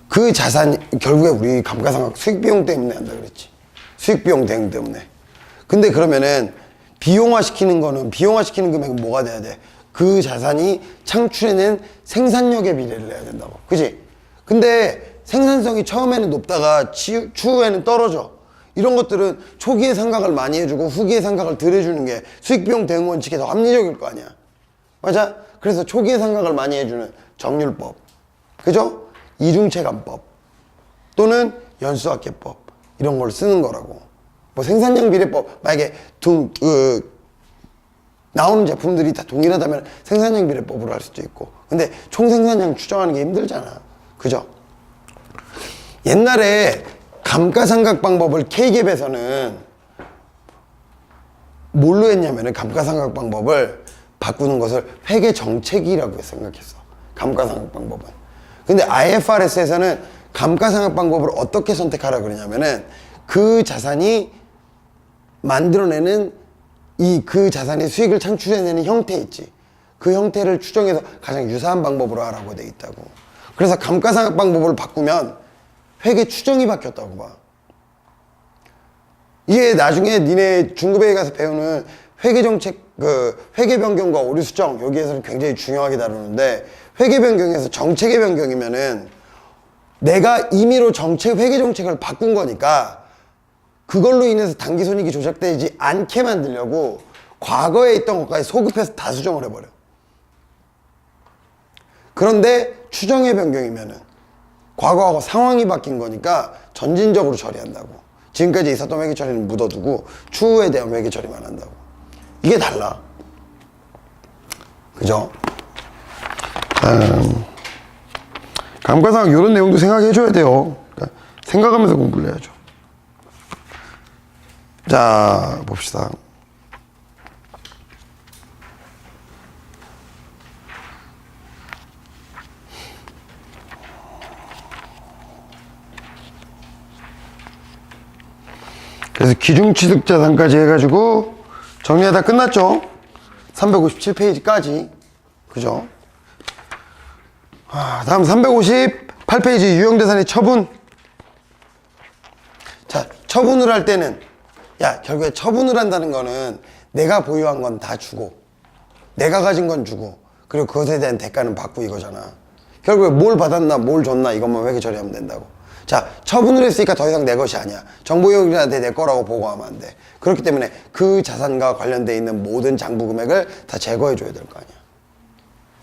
그 자산이 결국에 우리 감가상각 수익비용 때문에 한다 그랬지. 수익비용 대응 때문에. 근데 그러면은 비용화시키는 금액은 뭐가 돼야 돼? 그 자산이 창출해낸 생산력의 비례를 내야 된다고. 그지? 근데 생산성이 처음에는 높다가 추후에는 떨어져. 이런 것들은 초기에 상각을 많이 해주고 후기에 상각을 덜 해주는 게 수익비용 대응 원칙에 더 합리적일 거 아니야. 맞아? 그래서 초기에 상각을 많이 해주는 정률법. 그죠? 이중체감법. 또는 연수학계법. 이런 걸 쓰는 거라고. 뭐 생산량 비례법. 만약에 나오는 제품들이 다 동일하다면 생산량 비례법으로 할 수도 있고. 근데 총 생산량 추정하는 게 힘들잖아. 그죠? 옛날에 감가상각 방법을 K갭에서는 뭘로 했냐면은 감가상각 방법을 바꾸는 것을 회계 정책이라고 생각했어. 감가상각 방법은. 근데 IFRS에서는 감가상각 방법을 어떻게 선택하라 그러냐면은 그 자산이 만들어내는 그 자산이 수익을 창출해내는 형태 있지. 그 형태를 추정해서 가장 유사한 방법으로 하라고 돼 있다고. 그래서 감가상각 방법을 바꾸면 회계 추정이 바뀌었다고 봐. 이게 나중에 니네 중급회계 가서 배우는 회계정책, 회계 변경과 오류 수정, 여기에서는 굉장히 중요하게 다루는데, 회계 변경에서 정책의 변경이면은 내가 임의로 회계 정책을 바꾼 거니까 그걸로 인해서 당기손익이 조작되지 않게 만들려고 과거에 있던 것까지 소급해서 다 수정을 해버려. 그런데 추정의 변경이면은 과거하고 상황이 바뀐 거니까 전진적으로 처리한다고. 지금까지 있었던 회계 처리는 묻어두고 추후에 대한 회계 처리만 한다고. 이게 달라. 그죠? 감가상각 이런 내용도 생각해줘야 돼요. 그러니까 생각하면서 공부를 해야죠. 자, 봅시다. 그래서 기중취득자산까지 해가지고 정리하다 끝났죠. 357페이지까지. 그죠? 다음 358페이지 유형자산의 처분. 자, 처분을 할 때는 결국에 처분을 한다는 거는 내가 보유한 건 다 주고 내가 가진 건 주고 그리고 그것에 대한 대가는 받고 이거잖아. 결국에 뭘 받았나 뭘 줬나 이것만 회계 처리하면 된다고. 자, 처분을 했으니까 더 이상 내 것이 아니야. 정보용이한테 내 거라고 보고하면 안 돼. 그렇기 때문에 그 자산과 관련돼 있는 모든 장부 금액을 다 제거해 줘야 될 거 아니야.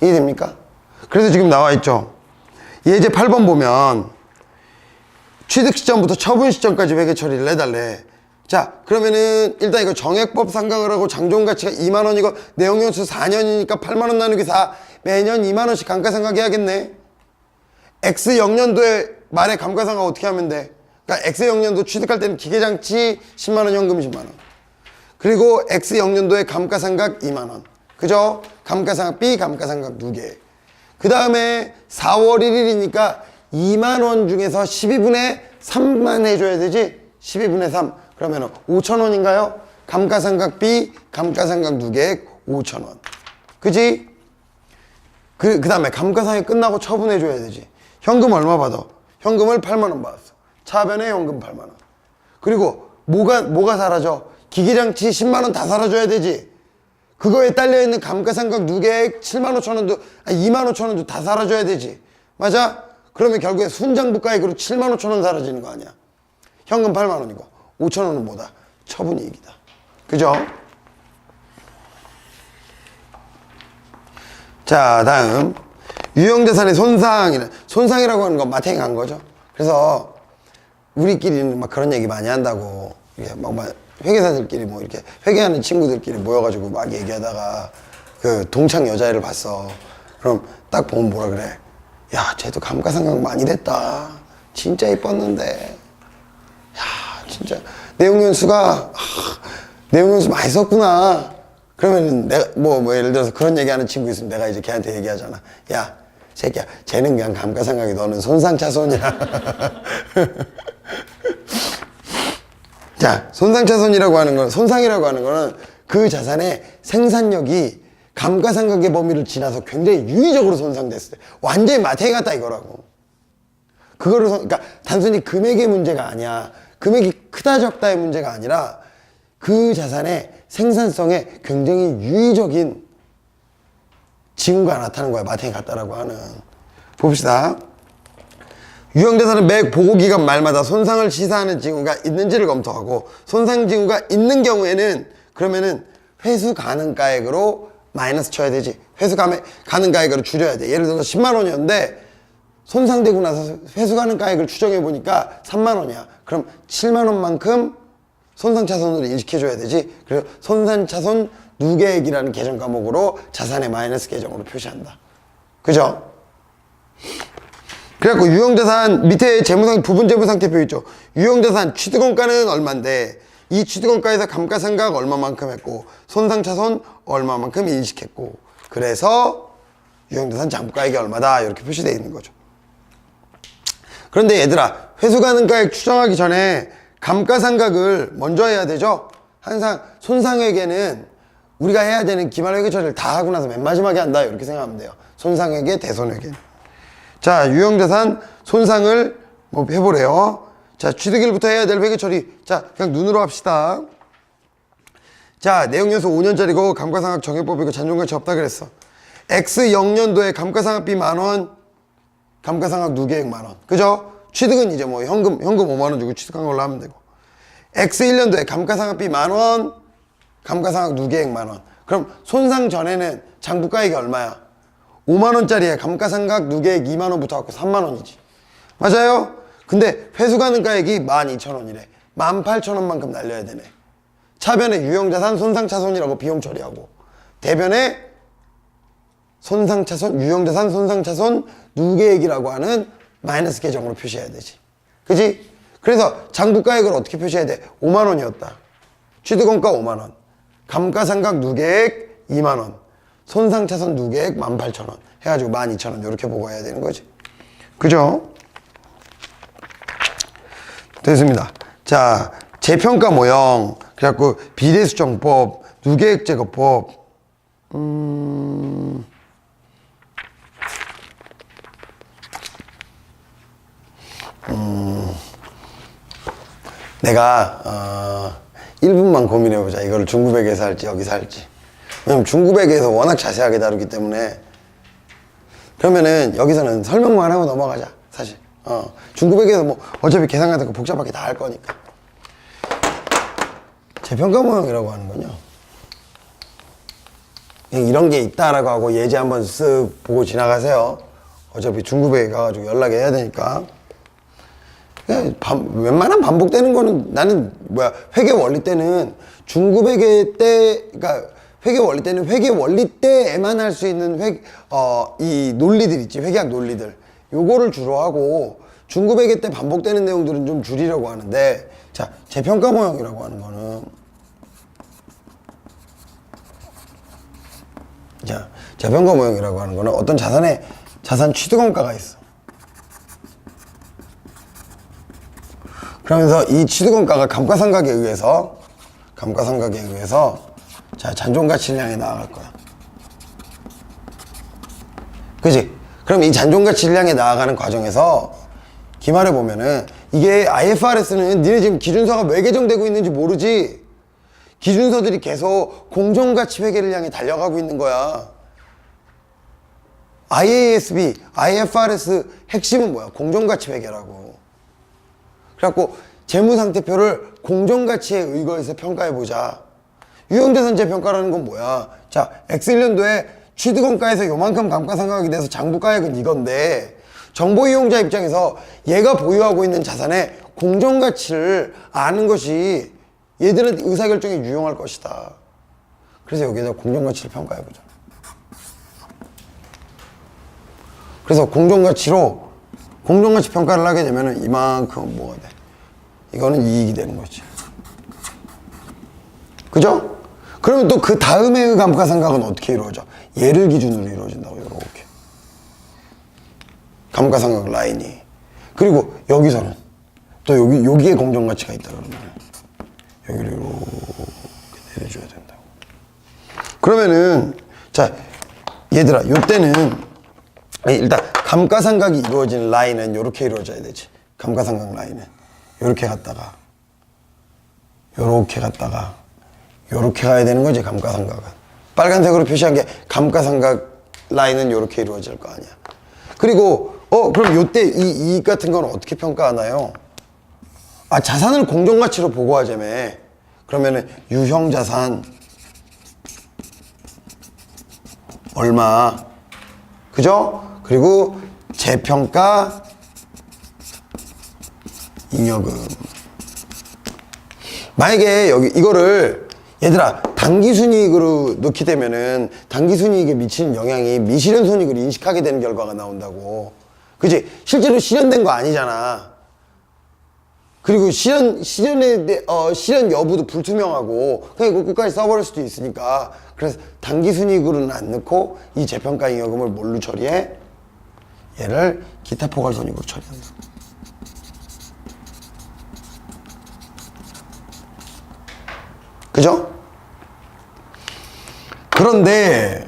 이해됩니까? 그래서 지금 나와 있죠. 예제 8번 보면 취득 시점부터 처분 시점까지 회계 처리를 해달래. 자, 그러면은 일단 이거 정액법 상각을 하고 장종 가치가 2만 원이고 내용 연수 4년이니까 8만 원 나누기 4 매년 2만 원씩 감가상각 해야겠네. X0년도에 말에 감가상각 어떻게 하면 돼? 그러니까 X0년도 취득할 때는 기계장치 10만 원, 현금 10만 원. 그리고 X0년도에 감가상각 2만 원. 그죠? 감가상각 B, 감가상각 2개. 그 다음에 4월 1일이니까 2만 원 중에서 12분의 3만 해줘야 되지? 12분의 3. 그러면 5천 원인가요? 감가상각 B, 감가상각 2개 5천 원. 그지? 그 다음에 감가상각이 끝나고 처분해줘야 되지. 현금 얼마 받아? 현금을 8만 원 받았어. 차변에 현금 8만 원. 그리고 뭐가 사라져? 기기장치 10만 원 다 사라져야 되지. 그거에 딸려있는 감가상각 누계액 7만 5천 원도, 아니 2만 5천 원도 다 사라져야 되지. 맞아? 그러면 결국에 순장부가액으로 7만 5천 원 사라지는 거 아니야. 현금 8만 원이고 5천 원은 뭐다? 처분이익이다. 그죠? 자, 다음 유형자산의 손상이라고 하는 건 마탱이 간 거죠. 그래서 우리끼리는 막 그런 얘기 많이 한다고, 이게 막 회계사들끼리 뭐 이렇게 회계하는 친구들끼리 모여가지고 막 얘기하다가 그 동창 여자애를 봤어. 그럼 딱 보면 뭐라 그래? 야, 쟤도 감가상각 많이 됐다. 진짜 이뻤는데. 야, 진짜 내용연수가 내용연수 많이 썼구나. 그러면은 내가 뭐 예를 들어서 그런 얘기하는 친구 있으면 내가 이제 걔한테 얘기하잖아. 야, 새끼야, 쟤는 그냥 감가상각이, 너는 손상차손이야. 자, 손상차손이라고 하는 건, 손상이라고 하는 거는 그 자산의 생산력이 감가상각의 범위를 지나서 굉장히 유의적으로 손상됐을 때 완전히 마탱이 같다 이거라고. 그거를 그러니까 단순히 금액의 문제가 아니야. 금액이 크다 적다의 문제가 아니라 그 자산의 생산성에 굉장히 유의적인 징후가 나타나는 거야. 마탱이 같다라고 하는. 봅시다. 유형자산은 매 보고기간 말마다 손상을 시사하는 징후가 있는지를 검토하고, 손상 징후가 있는 경우에는 그러면은 회수 가능가액으로 마이너스 쳐야 되지. 회수 가능가액으로 줄여야 돼. 예를 들어서 10만 원이었는데 손상되고 나서 회수 가능가액을 추정해 보니까 3만 원이야. 그럼 7만 원만큼 손상차손으로 인식해줘야 되지. 그래서 손상차손 누계액이라는 계정 과목으로 자산의 마이너스 계정으로 표시한다. 그죠? 그래갖고 유형자산 밑에 부분 재무상태표 있죠. 유형자산 취득원가는 얼만데 이 취득원가에서 감가상각 얼마만큼 했고 손상차손 얼마만큼 인식했고, 그래서 유형자산 장부가액이 얼마다 이렇게 표시되어 있는 거죠. 그런데 얘들아, 회수가능가액 추정하기 전에 감가상각을 먼저 해야 되죠. 항상 손상회계는 우리가 해야 되는 기말회계 처리를 다 하고 나서 맨 마지막에 한다 이렇게 생각하면 돼요. 손상회계, 대손회계. 자, 유형자산 손상을 뭐 해보래요. 자, 취득일부터 해야 될 회계 처리. 자, 그냥 눈으로 합시다. 자, 내용연수 5년짜리고 감가상각 정해법이고 잔존가치 없다 그랬어. X0년도에 감가상각비 만원, 감가상각 누계액 만원. 그죠? 취득은 이제 뭐 현금 5만원 주고 취득한 걸로 하면 되고. X1년도에 감가상각비 만원, 감가상각 누계액 만원. 그럼 손상 전에는 장부가액이 얼마야? 5만원짜리에 감가상각 누계액 2만원 붙어갖고 3만원이지. 맞아요? 근데 회수가능가액이 12,000원이래. 18,000원만큼 날려야 되네. 차변에 유형자산 손상차손이라고 비용 처리하고, 대변에 손상차손, 유형자산 손상차손 누계액이라고 하는 마이너스 계정으로 표시해야 되지. 그지? 그래서 장부가액을 어떻게 표시해야 돼? 5만원이었다. 취득원가 5만원. 감가상각 누계액 2만원. 손상차손 누계액 18,000원. 해가지고 12,000원. 이렇게 보고 해야 되는 거지. 그죠? 됐습니다. 자, 재평가 모형. 그래갖고 비례수정법, 누계액 제거법. 내가 1분만 고민해보자. 이거를 중구백에서 할지 여기서 할지. 왜냐면 중구백에서 워낙 자세하게 다루기 때문에. 그러면은 여기서는 설명만 하고 넘어가자. 사실 중구백에서 뭐 어차피 계산 같은 거 복잡하게 다 할 거니까. 재평가 모형이라고 하는 건요, 그냥 이런 게 있다라고 하고 예제 한번 쓱 보고 지나가세요. 어차피 중구백에 가가지고 연락해야 되니까. 웬만한 반복되는 거는 나는 회계 원리 때는 중구회계 때, 그러니까 회계 원리 때는 회계 원리 때에만 할 수 있는 이 논리들 있지, 회계학 논리들. 요거를 주로 하고 중구회계 때 반복되는 내용들은 좀 줄이려고 하는데, 자, 재평가 모형이라고 하는 거는, 자, 재평가 모형이라고 하는 거는 어떤 자산 취득원가가 있어. 그러면서 이 취득원가가 감가상각에 의해서 자, 잔존가치를 향해 나아갈 거야. 그럼 이 잔존가치를 향해 나아가는 과정에서 기말해 보면은 이게 IFRS는 니네 지금 기준서가 왜 개정되고 있는지 모르지. 기준서들이 계속 공정가치 회계를 향해 달려가고 있는 거야. IASB, IFRS 핵심은 뭐야? 공정가치 회계라고. 그래갖고 재무상태표를 공정가치에 의거해서 평가해보자. 유형자산제 평가라는 건 뭐야? 자, X1년도에 취득원가에서 요만큼 감가상각이 돼서 장부가액은 이건데 정보이용자 입장에서 얘가 보유하고 있는 자산의 공정가치를 아는 것이 얘들은 의사결정에 유용할 것이다. 그래서 여기에다 공정가치를 평가해보자. 그래서 공정가치 평가를 하게 되면은 이만큼은 뭐가 돼? 이거는 이익이 되는 거지. 그죠? 그러면 또 그 다음에 감가상각은 어떻게 이루어져? 얘를 기준으로 이루어진다고, 이렇게. 감가상각 라인이. 그리고 여기서는 또 여기에 공정가치가 있다 그러면 여기를 이렇게 내려줘야 된다고. 그러면은, 자, 얘들아, 요때는 일단 감가상각이 이루어지는 라인은 이렇게 이루어져야 되지. 감가상각 라인은 이렇게 갔다가 요렇게 가야 되는 거지. 감가상각은 빨간색으로 표시한 게 감가상각 라인은 이렇게 이루어질 거 아니야. 그리고 그럼 요때 이 이익 같은 건 어떻게 평가하나요? 아, 자산을 공정가치로 보고하자며. 그러면은 유형자산 얼마, 그죠? 그리고 재평가 잉여금. 만약에 여기 이거를 얘들아 당기순이익으로 넣게 되면은 당기순이익에 미치는 영향이 미실현손익을 인식하게 되는 결과가 나온다고. 그치? 실제로 실현된 거 아니잖아. 그리고 실현 여부도 불투명하고 그냥 이거 끝까지 써버릴 수도 있으니까. 그래서 당기순이익으로는 안 넣고 이 재평가 잉여금을 뭘로 처리해? 얘를 기타 포괄손익으로 처리한다. 그죠? 그런데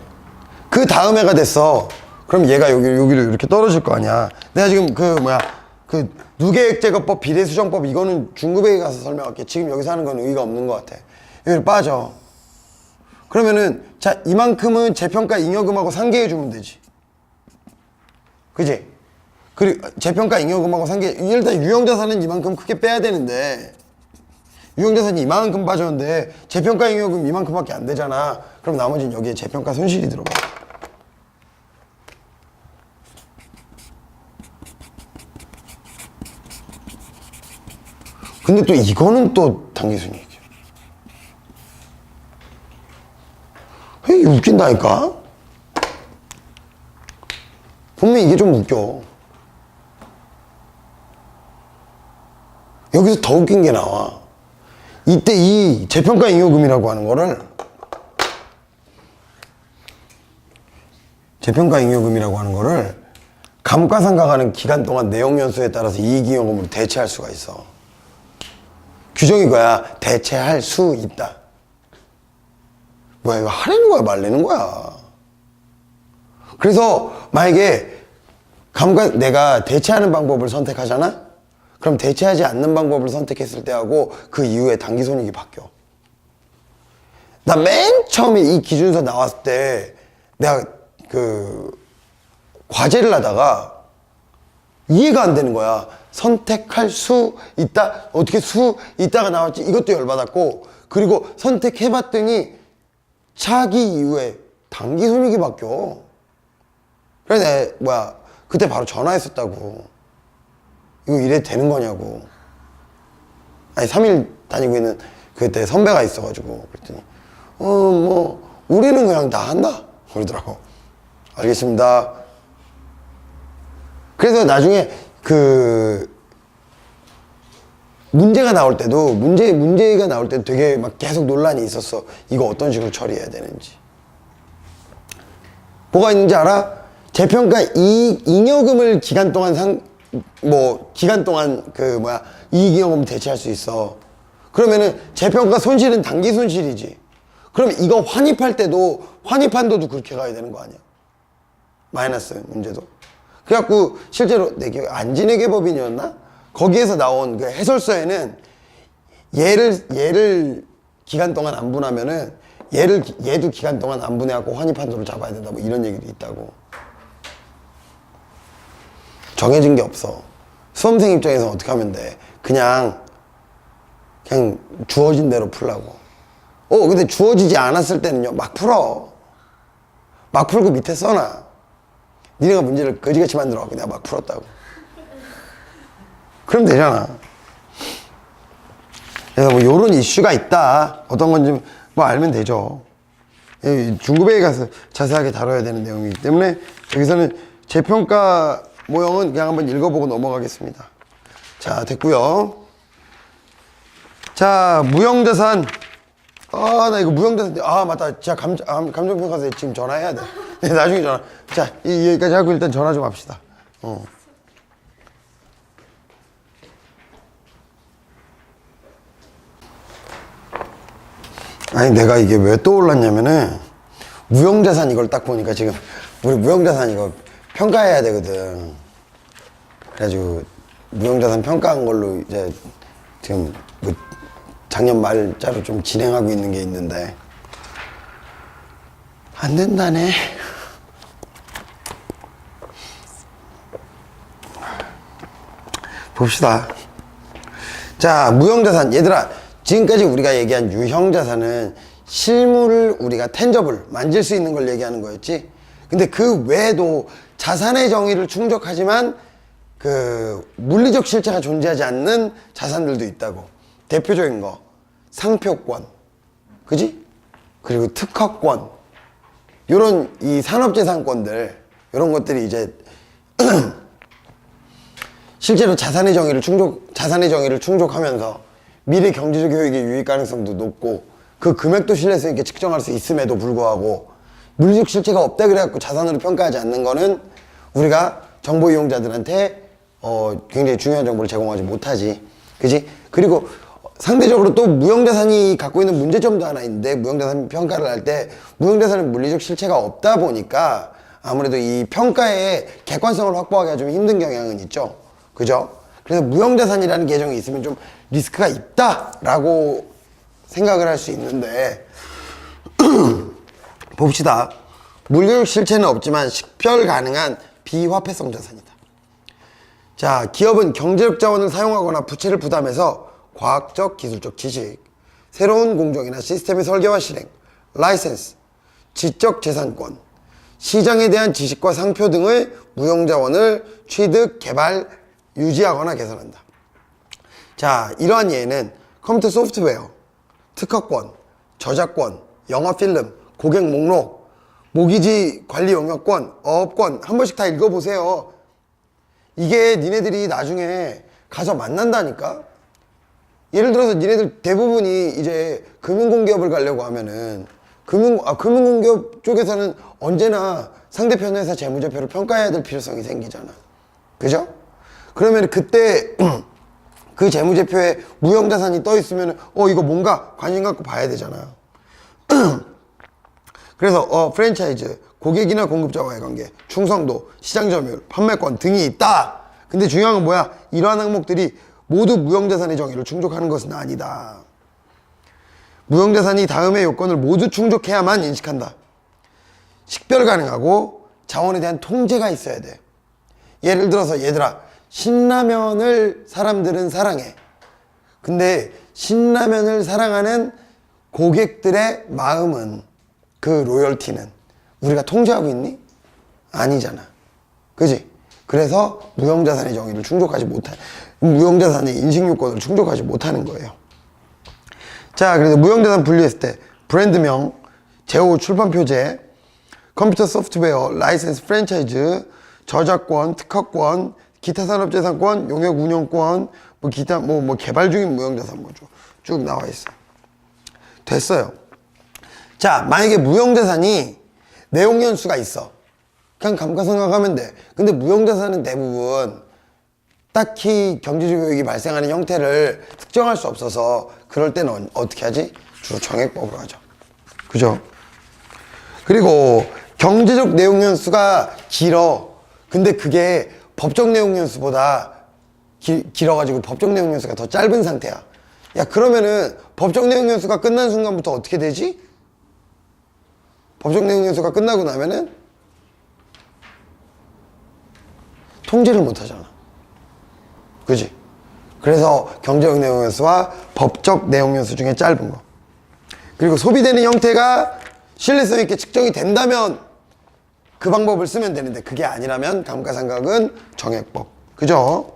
그 다음 해가 됐어. 그럼 얘가 여기로 이렇게 떨어질 거 아니야. 내가 지금 그 누계액제거법, 비례수정법 이거는 중급회계 가서 설명할게. 지금 여기서 하는 건 의의가 없는 것 같아. 여기를 빠져. 그러면은 자, 이만큼은 재평가 잉여금하고 상계해주면 되지. 그지? 그리고 재평가 잉여금하고 상계, 일단 유형자산은 이만큼 크게 빼야 되는데 유형자산이 이만큼 빠졌는데 재평가 잉여금 이만큼밖에 안 되잖아. 그럼 나머지는 여기에 재평가 손실이 들어가. 근데 또 이거는 또 당기순이익이야. 이게 웃긴다니까? 분명히 이게 좀 웃겨. 여기서 더 웃긴 게 나와. 이때 이 재평가 잉여금이라고 하는 거를 감가상각하는 기간 동안 내용연수에 따라서 이익잉여금으로 대체할 수가 있어. 규정이 그거야. 대체할 수 있다. 뭐야, 이거 하라는 거야, 말라는 거야. 그래서 만약에 내가 대체하는 방법을 선택하잖아? 그럼 대체하지 않는 방법을 선택했을 때하고 그 이후에 당기손익이 바뀌어. 나 맨 처음에 이 기준서 나왔을 때 내가 과제를 하다가 이해가 안 되는 거야. 선택할 수 있다? 어떻게 수 있다가 나왔지? 이것도 열받았고, 그리고 선택해봤더니 차기 이후에 당기순이익이 바뀌어. 그래서 그때 바로 전화했었다고. 이거 이래도 되는 거냐고. 아니, 3일 다니고 있는 그때 선배가 있어가지고. 그랬더니 우리는 그냥 다 한다 그러더라고. 알겠습니다. 그래서 나중에 문제가 나올 때도 문제가 나올 때도 되게 막 계속 논란이 있었어. 이거 어떤 식으로 처리해야 되는지. 뭐가 있는지 알아? 재평가 잉여금을 기간 동안 이익잉여금을 대체할 수 있어. 그러면은 재평가 손실은 단기 손실이지. 그럼 이거 환입할 때도 환입한도도 그렇게 가야 되는 거 아니야? 마이너스 문제도. 그래갖고 실제로 내 기억에 안진회계법인이었나? 거기에서 나온 그 해설서에는 얘를 기간 동안 안 분하면은 얘도 기간 동안 안 분해갖고 환입한도를 잡아야 된다 뭐 이런 얘기도 있다고. 정해진 게 없어. 수험생 입장에서 어떻게 하면 돼? 그냥 주어진 대로 풀라고. 근데 주어지지 않았을 때는요, 막 풀어. 막 풀고 밑에 써놔. 니네가 문제를 거지같이 만들어갖고 내가 막 풀었다고. 그럼 되잖아. 그래서 뭐 요런 이슈가 있다. 어떤 건지 뭐 알면 되죠. 중급회에 가서 자세하게 다뤄야 되는 내용이기 때문에 여기서는 재평가 모형은 그냥 한번 읽어보고 넘어가겠습니다. 자, 됐고요. 자, 무형자산. 나 이거 무형자산. 맞다. 진짜 감정평가사에 지금 전화해야 돼. 네, 나중에 전화. 자, 여기까지 하고 일단 전화 좀 합시다. 아니, 내가 이게 왜 떠올랐냐면은, 무형자산 이걸 딱 보니까 지금, 우리 무형자산 이거 평가해야 되거든. 그래가지고, 무형자산 평가한 걸로 이제, 지금, 뭐 작년 말짜로 좀 진행하고 있는 게 있는데, 안 된다네. 봅시다. 자, 무형자산. 얘들아, 지금까지 우리가 얘기한 유형자산은 실물을 우리가 텐저블, 만질 수 있는 걸 얘기하는 거였지. 근데 그 외에도 자산의 정의를 충족하지만 그 물리적 실체가 존재하지 않는 자산들도 있다고. 대표적인 거, 상표권, 그지? 그리고 특허권, 요런 이 산업재산권들, 요런 것들이 이제 실제로 자산의 정의를 충족하면서 미래 경제적 효익의 유익 가능성도 높고 그 금액도 신뢰성 있게 측정할 수 있음에도 불구하고 물리적 실체가 없다 그래갖고 자산으로 평가하지 않는 거는 우리가 정보 이용자들한테 굉장히 중요한 정보를 제공하지 못하지. 그지? 그리고 상대적으로 또 무형자산이 갖고 있는 문제점도 하나 있는데, 무형자산 평가를 할 때 무형자산은 물리적 실체가 없다 보니까 아무래도 이 평가의 객관성을 확보하기가 좀 힘든 경향은 있죠. 그죠? 그래서 무형자산이라는 계정이 있으면 좀 리스크가 있다라고 생각을 할 수 있는데 봅시다. 물리적 실체는 없지만 식별 가능한 비화폐성 자산이다. 자, 기업은 경제적 자원을 사용하거나 부채를 부담해서 과학적, 기술적 지식, 새로운 공정이나 시스템의 설계와 실행, 라이센스, 지적 재산권, 시장에 대한 지식과 상표 등의 무형자원을 취득, 개발, 유지하거나 개선한다. 자, 이러한 예는 컴퓨터 소프트웨어, 특허권, 저작권, 영화 필름, 고객 목록, 모기지 관리 영역권, 어업권 한 번씩 다 읽어보세요. 이게 니네들이 나중에 가서 만난다니까? 예를 들어서 니네들 대부분이 이제 금융공기업을 가려고 하면은 금융공기업 쪽에서는 언제나 상대편 회사 재무제표를 평가해야 될 필요성이 생기잖아. 그죠? 그러면 그때 그 재무제표에 무형자산이 떠 있으면 이거 뭔가 관심 갖고 봐야 되잖아. 그래서 프랜차이즈, 고객이나 공급자와의 관계, 충성도, 시장 점유율, 판매권 등이 있다. 근데 중요한 건 뭐야? 이러한 항목들이 모두 무형자산의 정의를 충족하는 것은 아니다. 무형자산이 다음의 요건을 모두 충족해야만 인식한다. 식별 가능하고 자원에 대한 통제가 있어야 돼. 예를 들어서 얘들아, 신라면을 사람들은 사랑해. 근데 신라면을 사랑하는 고객들의 마음은, 그 로열티는 우리가 통제하고 있니? 아니잖아. 그지? 그래서 무형자산의 정의를 무형자산의 인식요건을 충족하지 못하는 거예요. 자, 그래서 무형자산 분류했을 때 브랜드명, 제호 출판 표제, 컴퓨터 소프트웨어, 라이센스 프랜차이즈, 저작권, 특허권, 기타 산업재산권, 용역 운영권, 기타 개발 중인 무형자산 쭉 나와 있어. 됐어요. 자, 만약에 무형자산이 내용 연수가 있어. 그냥 감가상각하면 돼. 근데 무형자산은 대부분 딱히 경제적 효익이 발생하는 형태를 특정할 수 없어서 그럴 때는 어떻게 하지? 주로 정액법으로 하죠. 그죠? 그리고 경제적 내용 연수가 길어. 근데 그게 법정 내용 연수보다 길어가지고 법정 내용 연수가 더 짧은 상태야. 야, 그러면은 법정 내용 연수가 끝난 순간부터 어떻게 되지? 법정 내용 연수가 끝나고 나면은 통지를 못 하잖아. 그지? 그래서 경제적 내용 연수와 법적 내용 연수 중에 짧은 거. 그리고 소비되는 형태가 신뢰성 있게 측정이 된다면 그 방법을 쓰면 되는데, 그게 아니라면 감가상각은 정액법. 그죠?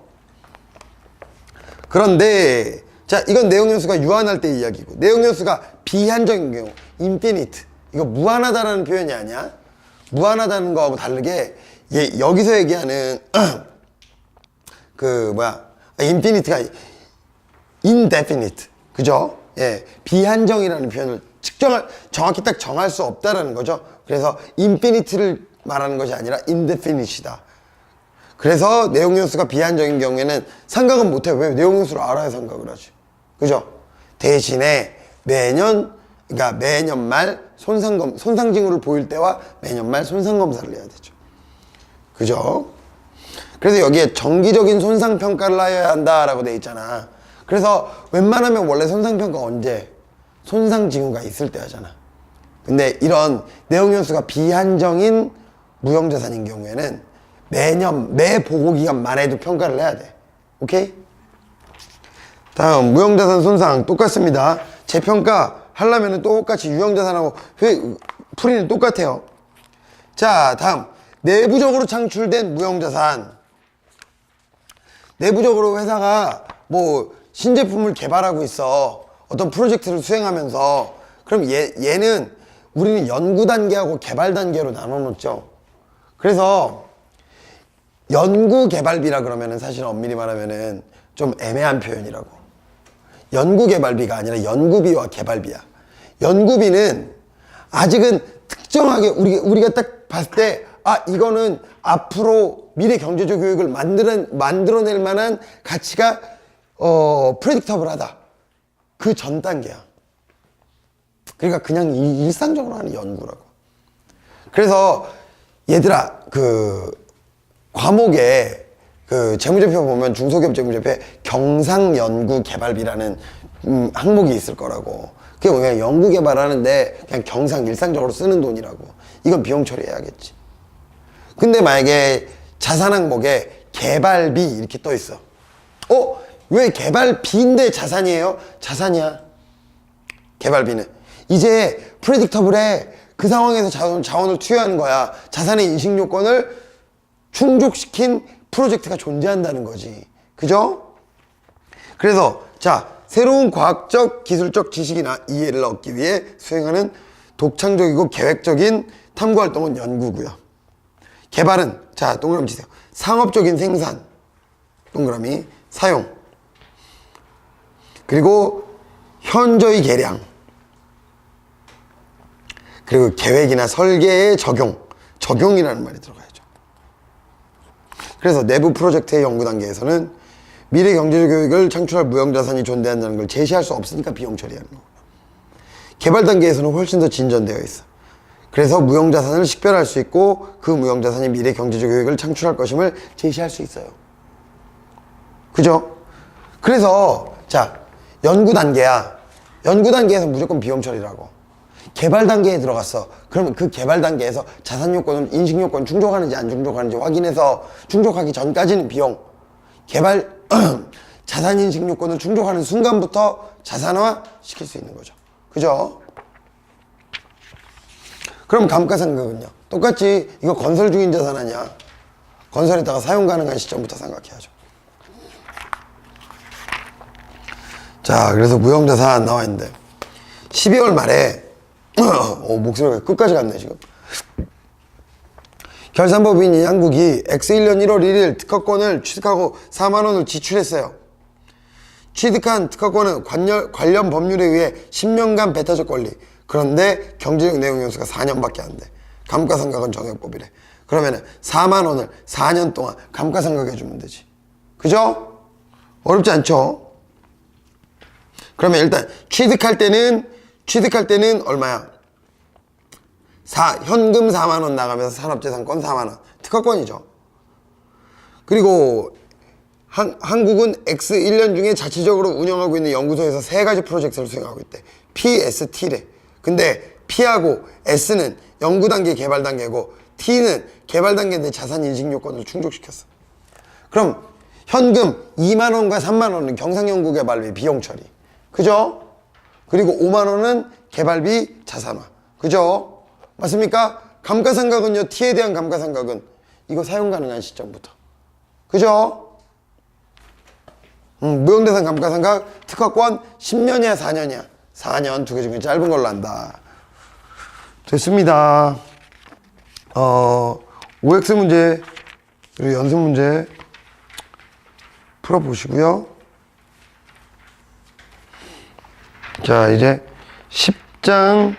그런데 자, 이건 내용연수가 유한할 때 이야기고, 내용연수가 비한정인 경우, infinite, 이거 무한하다라는 표현이 아니야. 무한하다는 거하고 다르게 여기서 얘기하는 infinite가 indefinite, 그죠? 예, 비한정이라는 표현을 정확히 딱 정할 수 없다라는 거죠. 그래서 infinite를 말하는 것이 아니라 indefinite이다. 그래서 내용연수가 비한정인 경우에는 상각은 못해요. 왜? 내용연수를 알아야 상각을 하지. 그죠? 대신에 그러니까 매년 말 손상 징후를 보일 때와 매년 말 손상 검사를 해야 되죠. 그죠? 그래서 여기에 정기적인 손상 평가를 해야 한다라고 돼 있잖아. 그래서 웬만하면 원래 손상 평가 언제? 손상 징후가 있을 때 하잖아. 근데 이런 내용연수가 비한정인 무형자산인 경우에는 매 보고기간 말에도 평가를 해야 돼. 오케이? 다음, 무형자산 손상 똑같습니다. 재평가 하려면 똑같이 유형자산하고 풀이는 똑같아요. 자, 다음, 내부적으로 창출된 무형자산. 내부적으로 회사가 뭐 신제품을 개발하고 있어. 어떤 프로젝트를 수행하면서. 그럼 얘는 우리는 연구 단계하고 개발 단계로 나눠 놓죠. 그래서 연구 개발비라 그러면은 사실 엄밀히 말하면은 좀 애매한 표현이라고. 연구 개발비가 아니라 연구비와 개발비야. 연구비는 아직은 특정하게 우리가 딱 봤을 때, 아, 이거는 앞으로 미래 경제적 교육을 만들어낼 만한 가치가 프레딕터블하다. 그 전 단계야. 그러니까 그냥 일상적으로 하는 연구라고. 그래서 얘들아, 그 과목에 그 재무제표 보면 중소기업 재무제표에 경상연구개발비라는 항목이 있을 거라고. 그게 뭐냐, 연구개발하는데 그냥 경상 일상적으로 쓰는 돈이라고. 이건 비용 처리해야겠지. 근데 만약에 자산 항목에 개발비 이렇게 떠 있어. 왜 개발비인데 자산이에요? 자산이야. 개발비는 이제 프레딕터블에 그 상황에서 자원을 투여하는 거야. 자산의 인식 요건을 충족시킨 프로젝트가 존재한다는 거지. 그죠? 그래서 자, 새로운 과학적 기술적 지식이나 이해를 얻기 위해 수행하는 독창적이고 계획적인 탐구활동은 연구고요. 개발은, 자, 동그라미 치세요. 상업적인 생산, 동그라미, 사용, 그리고 현저히 개량, 그리고 계획이나 설계의 적용이라는 말이 들어가야죠. 그래서 내부 프로젝트의 연구 단계에서는 미래 경제적 교육을 창출할 무형자산이 존재한다는 걸 제시할 수 없으니까 비용 처리하는 거고, 개발 단계에서는 훨씬 더 진전되어 있어. 그래서 무형자산을 식별할 수 있고 그 무형자산이 미래 경제적 교육을 창출할 것임을 제시할 수 있어요. 그죠? 그래서 자, 연구 단계야. 연구 단계에서 무조건 비용 처리라고. 개발 단계에 들어갔어. 그러면 그 개발 단계에서 자산 요건은 인식 요건 충족하는지 안 충족하는지 확인해서 충족하기 전까지는 비용. 개발 자산 인식 요건을 충족하는 순간부터 자산화 시킬 수 있는 거죠. 그죠? 그럼 감가상각은요? 똑같이 이거 건설 중인 자산 아니야. 건설했다가 사용 가능한 시점부터 생각해야죠. 자, 그래서 무형자산 나와 있는데 12월 말에 목소리가 끝까지 갔네 지금. 결산법인인 양국이 X1년 1월 1일 특허권을 취득하고 4만 원을 지출했어요. 취득한 특허권은 관련 법률에 의해 10년간 배타적 권리. 그런데 경제적 내용 연수가 4년밖에 안 돼. 감가상각은 정액법이래. 그러면은 4만 원을 4년 동안 감가상각해 주면 되지. 그죠? 어렵지 않죠? 그러면 일단 취득할 때는 얼마야? 현금 4만 원 나가면서 산업재산권 4만 원. 특허권이죠. 그리고 한국은 X 1년 중에 자체적으로 운영하고 있는 연구소에서 3가지 프로젝트를 수행하고 있대. PST래. 근데 P하고 S는 연구 단계, 개발 단계고 T는 개발 단계인데 자산 인식 요건을 충족시켰어. 그럼 현금 2만 원과 3만 원은 경상연구 개발비 비용 처리. 그죠? 그리고 5만 원은 개발비 자산화. 그죠? 맞습니까? 감가상각은요. T에 대한 감가상각은 이거 사용 가능한 시점부터. 그죠? 무형대상 감가상각 특허권 10년이야 4년이야? 4년. 2개 중에 짧은 걸로 한다. 됐습니다. OX 문제 그리고 연습 문제 풀어보시고요. 자, 이제 10장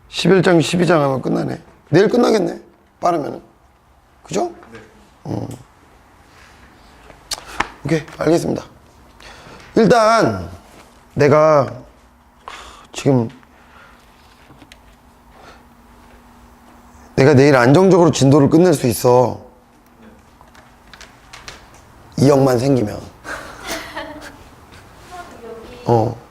11장 12장 하면 끝나네. 내일 끝나겠네, 빠르면은. 그죠? 네. 오케이, 알겠습니다. 일단 내가 지금 내가 내일 안정적으로 진도를 끝낼 수 있어. 2억만 생기면. 여기